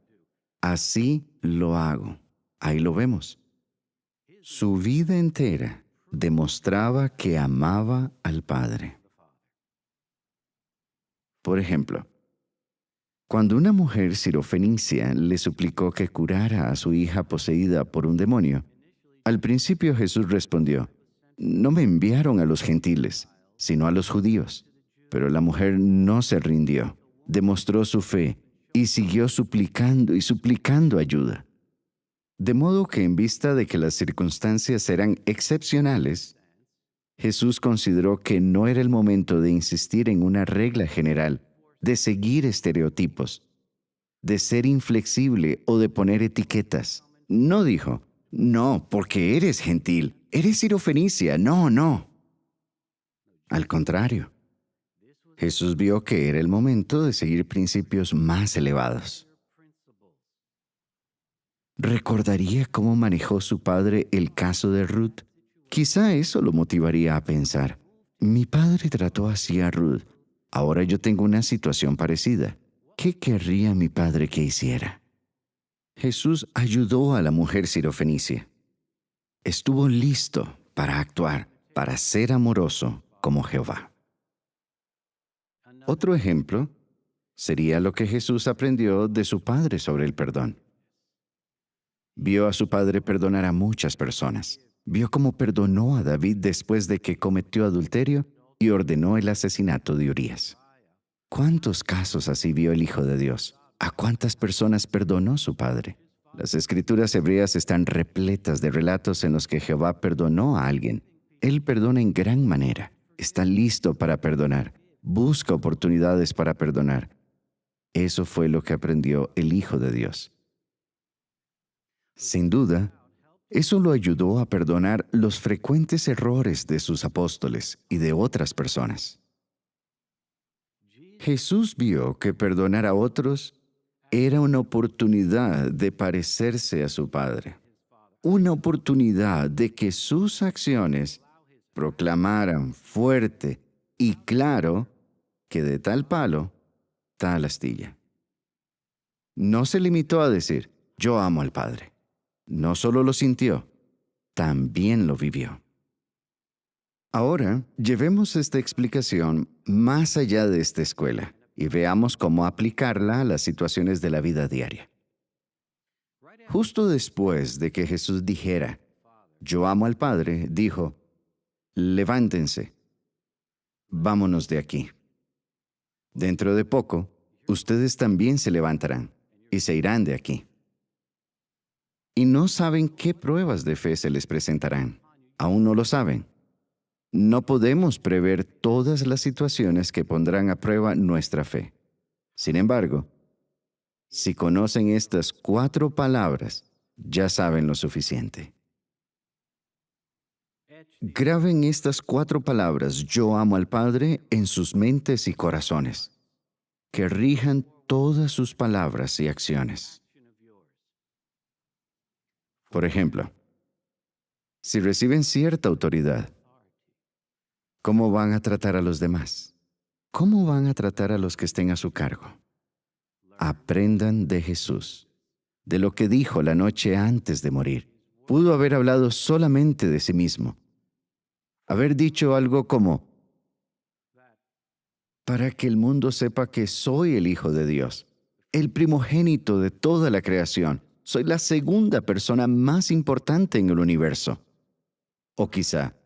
[SPEAKER 6] Así lo hago. Ahí lo vemos. Su vida entera demostraba que amaba al Padre. Por ejemplo, cuando una mujer sirofenicia le suplicó que curara a su hija poseída por un demonio, al principio Jesús respondió, no me enviaron a los gentiles, sino a los judíos. Pero la mujer no se rindió, demostró su fe y siguió suplicando y suplicando ayuda. De modo que en vista de que las circunstancias eran excepcionales, Jesús consideró que no era el momento de insistir en una regla general, de seguir estereotipos, de ser inflexible o de poner etiquetas. No dijo, no, porque eres gentil, eres sirofenicia, no. Al contrario. Jesús vio que era el momento de seguir principios más elevados. ¿Recordaría cómo manejó su padre el caso de Ruth? Quizá eso lo motivaría a pensar, mi padre trató así a Ruth, ahora yo tengo una situación parecida. ¿Qué querría mi padre que hiciera? Jesús ayudó a la mujer sirofenicia. Estuvo listo para actuar, para ser amoroso como Jehová. Otro ejemplo sería lo que Jesús aprendió de su Padre sobre el perdón. Vio a su Padre perdonar a muchas personas. Vio cómo perdonó a David después de que cometió adulterio y ordenó el asesinato de Urías. ¿Cuántos casos así vio el Hijo de Dios? ¿A cuántas personas perdonó su Padre? Las escrituras hebreas están repletas de relatos en los que Jehová perdonó a alguien. Él perdona en gran manera. Está listo para perdonar. Busca oportunidades para perdonar. Eso fue lo que aprendió el Hijo de Dios. Sin duda, eso lo ayudó a perdonar los frecuentes errores de sus apóstoles y de otras personas. Jesús vio que perdonar a otros era una oportunidad de parecerse a su Padre, una oportunidad de que sus acciones proclamaran fuerte y claro que de tal palo, tal astilla. No se limitó a decir, yo amo al Padre. No solo lo sintió, también lo vivió. Ahora, llevemos esta explicación más allá de esta escuela y veamos cómo aplicarla a las situaciones de la vida diaria. Justo después de que Jesús dijera, yo amo al Padre, dijo, levántense, vámonos de aquí. Dentro de poco, ustedes también se levantarán y se irán de aquí. Y no saben qué pruebas de fe se les presentarán. Aún no lo saben. No podemos prever todas las situaciones que pondrán a prueba nuestra fe. Sin embargo, si conocen estas 4 palabras, ya saben lo suficiente. Graben estas 4 palabras, yo amo al Padre, en sus mentes y corazones, que rijan todas sus palabras y acciones. Por ejemplo, si reciben cierta autoridad, ¿cómo van a tratar a los demás? ¿Cómo van a tratar a los que estén a su cargo? Aprendan de Jesús, de lo que dijo la noche antes de morir. Pudo haber hablado solamente de sí mismo. Haber dicho algo como, para que el mundo sepa que soy el Hijo de Dios, el primogénito de toda la creación. Soy la segunda persona más importante en el universo. O quizá,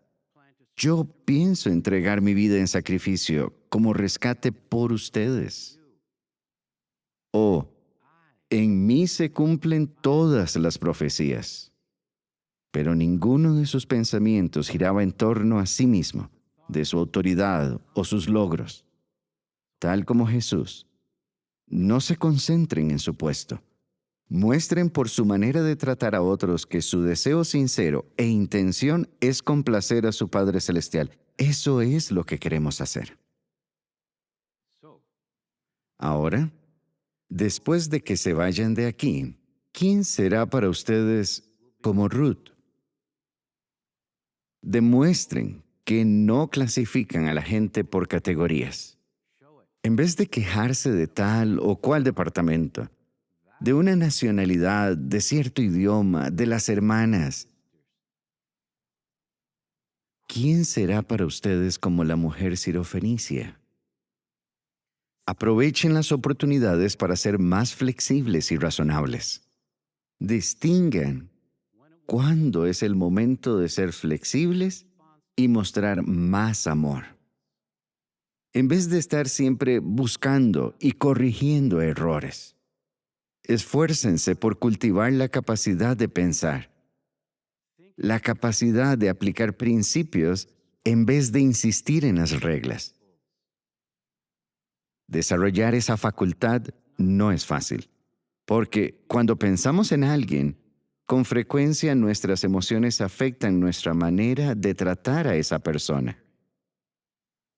[SPEAKER 6] yo pienso entregar mi vida en sacrificio como rescate por ustedes. O, en mí se cumplen todas las profecías. Pero ninguno de sus pensamientos giraba en torno a sí mismo, de su autoridad o sus logros. Tal como Jesús, no se concentren en su puesto. Muestren por su manera de tratar a otros que su deseo sincero e intención es complacer a su Padre Celestial. Eso es lo que queremos hacer. Ahora, después de que se vayan de aquí, ¿quién será para ustedes como Ruth? Demuestren que no clasifican a la gente por categorías. En vez de quejarse de tal o cual departamento, de una nacionalidad, de cierto idioma, de las hermanas, ¿quién será para ustedes como la mujer sirofenicia? Aprovechen las oportunidades para ser más flexibles y razonables. Distingan cuándo es el momento de ser flexibles y mostrar más amor. En vez de estar siempre buscando y corrigiendo errores. Esfuércense por cultivar la capacidad de pensar, la capacidad de aplicar principios en vez de insistir en las reglas. Desarrollar esa facultad no es fácil, porque cuando pensamos en alguien, con frecuencia nuestras emociones afectan nuestra manera de tratar a esa persona.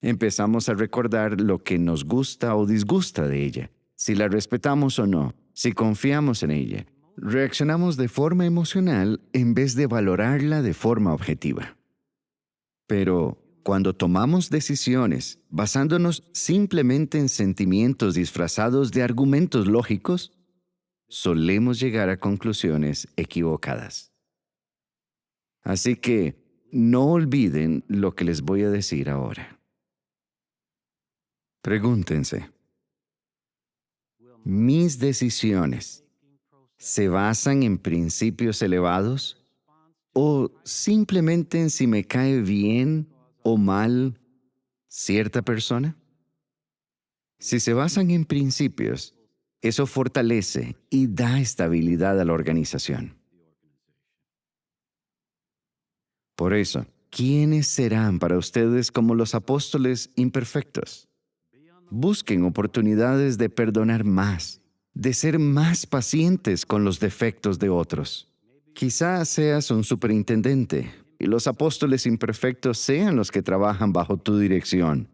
[SPEAKER 6] Empezamos a recordar lo que nos gusta o disgusta de ella, si la respetamos o no, si confiamos en ella. Reaccionamos de forma emocional en vez de valorarla de forma objetiva. Pero cuando tomamos decisiones basándonos simplemente en sentimientos disfrazados de argumentos lógicos, solemos llegar a conclusiones equivocadas. Así que no olviden lo que les voy a decir ahora. Pregúntense, ¿mis decisiones se basan en principios elevados o simplemente en si me cae bien o mal cierta persona? Si se basan en principios, Eso fortalece y da estabilidad a la organización. Por eso, ¿quiénes serán para ustedes como los apóstoles imperfectos? Busquen oportunidades de perdonar más, de ser más pacientes con los defectos de otros. Quizás seas un superintendente y los apóstoles imperfectos sean los que trabajan bajo tu dirección.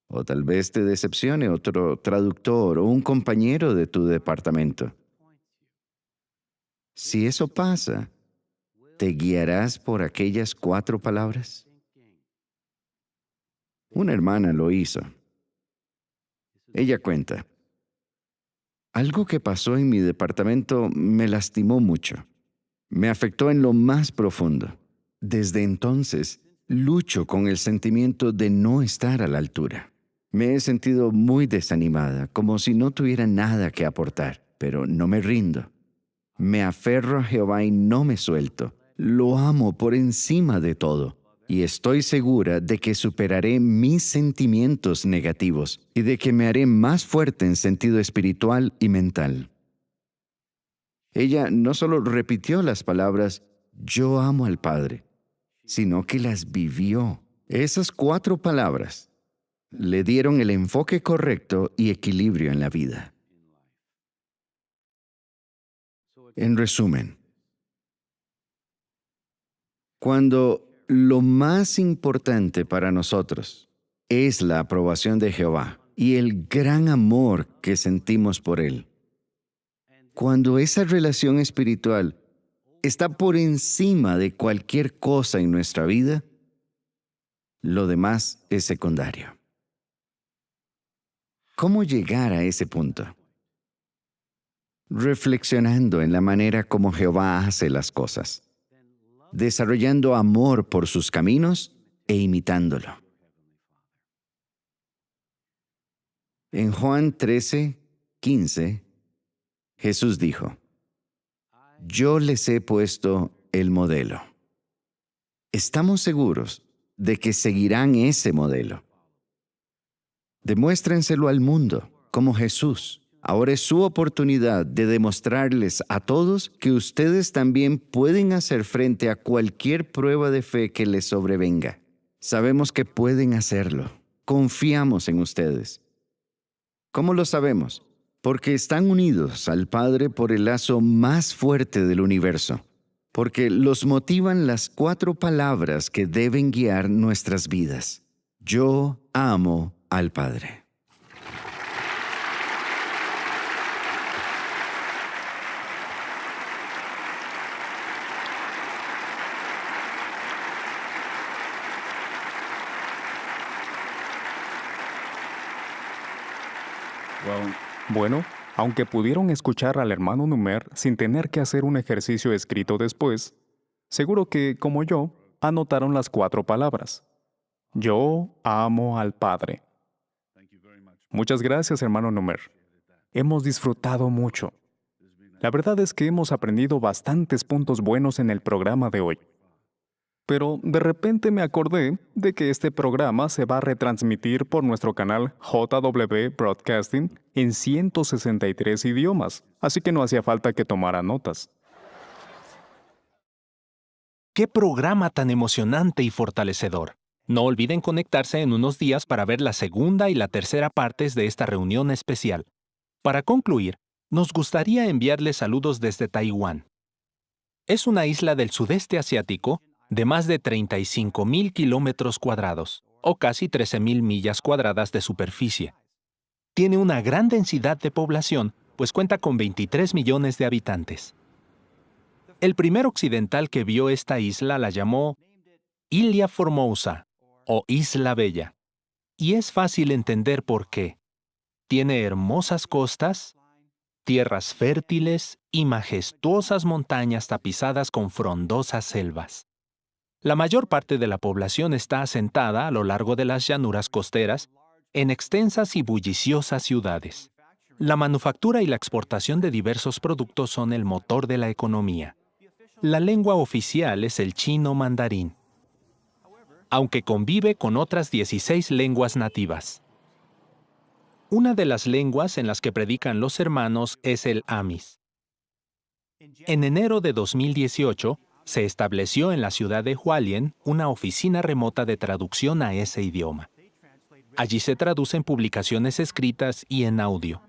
[SPEAKER 6] O tal vez te decepcione otro traductor o un compañero de tu departamento. Si eso pasa, ¿te guiarás por aquellas 4 palabras? Una hermana lo hizo. Ella cuenta: algo que pasó en mi departamento me lastimó mucho. Me afectó en lo más profundo. Desde entonces, lucho con el sentimiento de no estar a la altura. Me he sentido muy desanimada, como si no tuviera nada que aportar, pero no me rindo. Me aferro a Jehová y no me suelto. Lo amo por encima de todo. Y estoy segura de que superaré mis sentimientos negativos y de que me haré más fuerte en sentido espiritual y mental. Ella no solo repitió las palabras "yo amo al Padre", sino que las vivió. Esas 4 palabras le dieron el enfoque correcto y equilibrio en la vida. En resumen, cuando lo más importante para nosotros es la aprobación de Jehová y el gran amor que sentimos por Él, cuando esa relación espiritual está por encima de cualquier cosa en nuestra vida, lo demás es secundario. ¿Cómo llegar a ese punto? Reflexionando en la manera como Jehová hace las cosas, desarrollando amor por sus caminos e imitándolo. En Juan 13:15, Jesús dijo: yo les he puesto el modelo. Estamos seguros de que seguirán ese modelo. Demuéstrenselo al mundo, como Jesús. Ahora es su oportunidad de demostrarles a todos que ustedes también pueden hacer frente a cualquier prueba de fe que les sobrevenga. Sabemos que pueden hacerlo. Confiamos en ustedes. ¿Cómo lo sabemos? Porque están unidos al Padre por el lazo más fuerte del universo. Porque los motivan las 4 palabras que deben guiar nuestras vidas. Yo amo al Padre.
[SPEAKER 2] Bueno, aunque pudieron escuchar al hermano Numer sin tener que hacer un ejercicio escrito después, seguro que, como yo, anotaron las 4 palabras. Yo amo al Padre. Muchas gracias, hermano Numer. Hemos disfrutado mucho. La verdad es que hemos aprendido bastantes puntos buenos en el programa de hoy. Pero de repente me acordé de que este programa se va a retransmitir por nuestro canal JW Broadcasting en 163 idiomas, así que no hacía falta que tomara notas.
[SPEAKER 1] ¡Qué programa tan emocionante y fortalecedor! No olviden conectarse en unos días para ver la segunda y la tercera partes de esta reunión especial. Para concluir, nos gustaría enviarles saludos desde Taiwán. Es una isla del sudeste asiático de más de 35,000 kilómetros cuadrados, o casi 13,000 millas cuadradas de superficie. Tiene una gran densidad de población, pues cuenta con 23 millones de habitantes. El primer occidental que vio esta isla la llamó Ilia Formosa, o Isla Bella. Y es fácil entender por qué. Tiene hermosas costas, tierras fértiles y majestuosas montañas tapizadas con frondosas selvas. La mayor parte de la población está asentada a lo largo de las llanuras costeras en extensas y bulliciosas ciudades. La manufactura y la exportación de diversos productos son el motor de la economía. La lengua oficial es el chino mandarín, aunque convive con otras 16 lenguas nativas. Una de las lenguas en las que predican los hermanos es el Amis. En enero de 2018, se estableció en la ciudad de Hualien una oficina remota de traducción a ese idioma. Allí se traducen publicaciones escritas y en audio.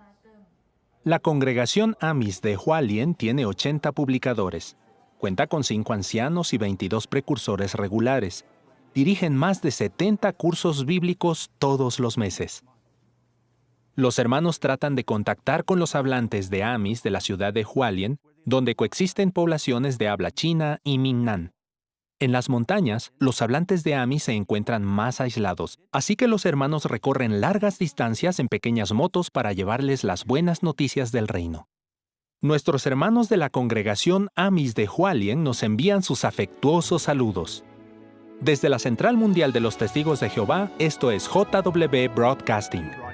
[SPEAKER 1] La congregación Amis de Hualien tiene 80 publicadores. Cuenta con 5 ancianos y 22 precursores regulares. Dirigen más de 70 cursos bíblicos todos los meses. Los hermanos tratan de contactar con los hablantes de Amis de la ciudad de Hualien, donde coexisten poblaciones de habla china y Minnan. En las montañas, los hablantes de Amis se encuentran más aislados, así que los hermanos recorren largas distancias en pequeñas motos para llevarles las buenas noticias del reino. Nuestros hermanos de la congregación Amis de Hualien nos envían sus afectuosos saludos. Desde la Central Mundial de los Testigos de Jehová, esto es JW Broadcasting.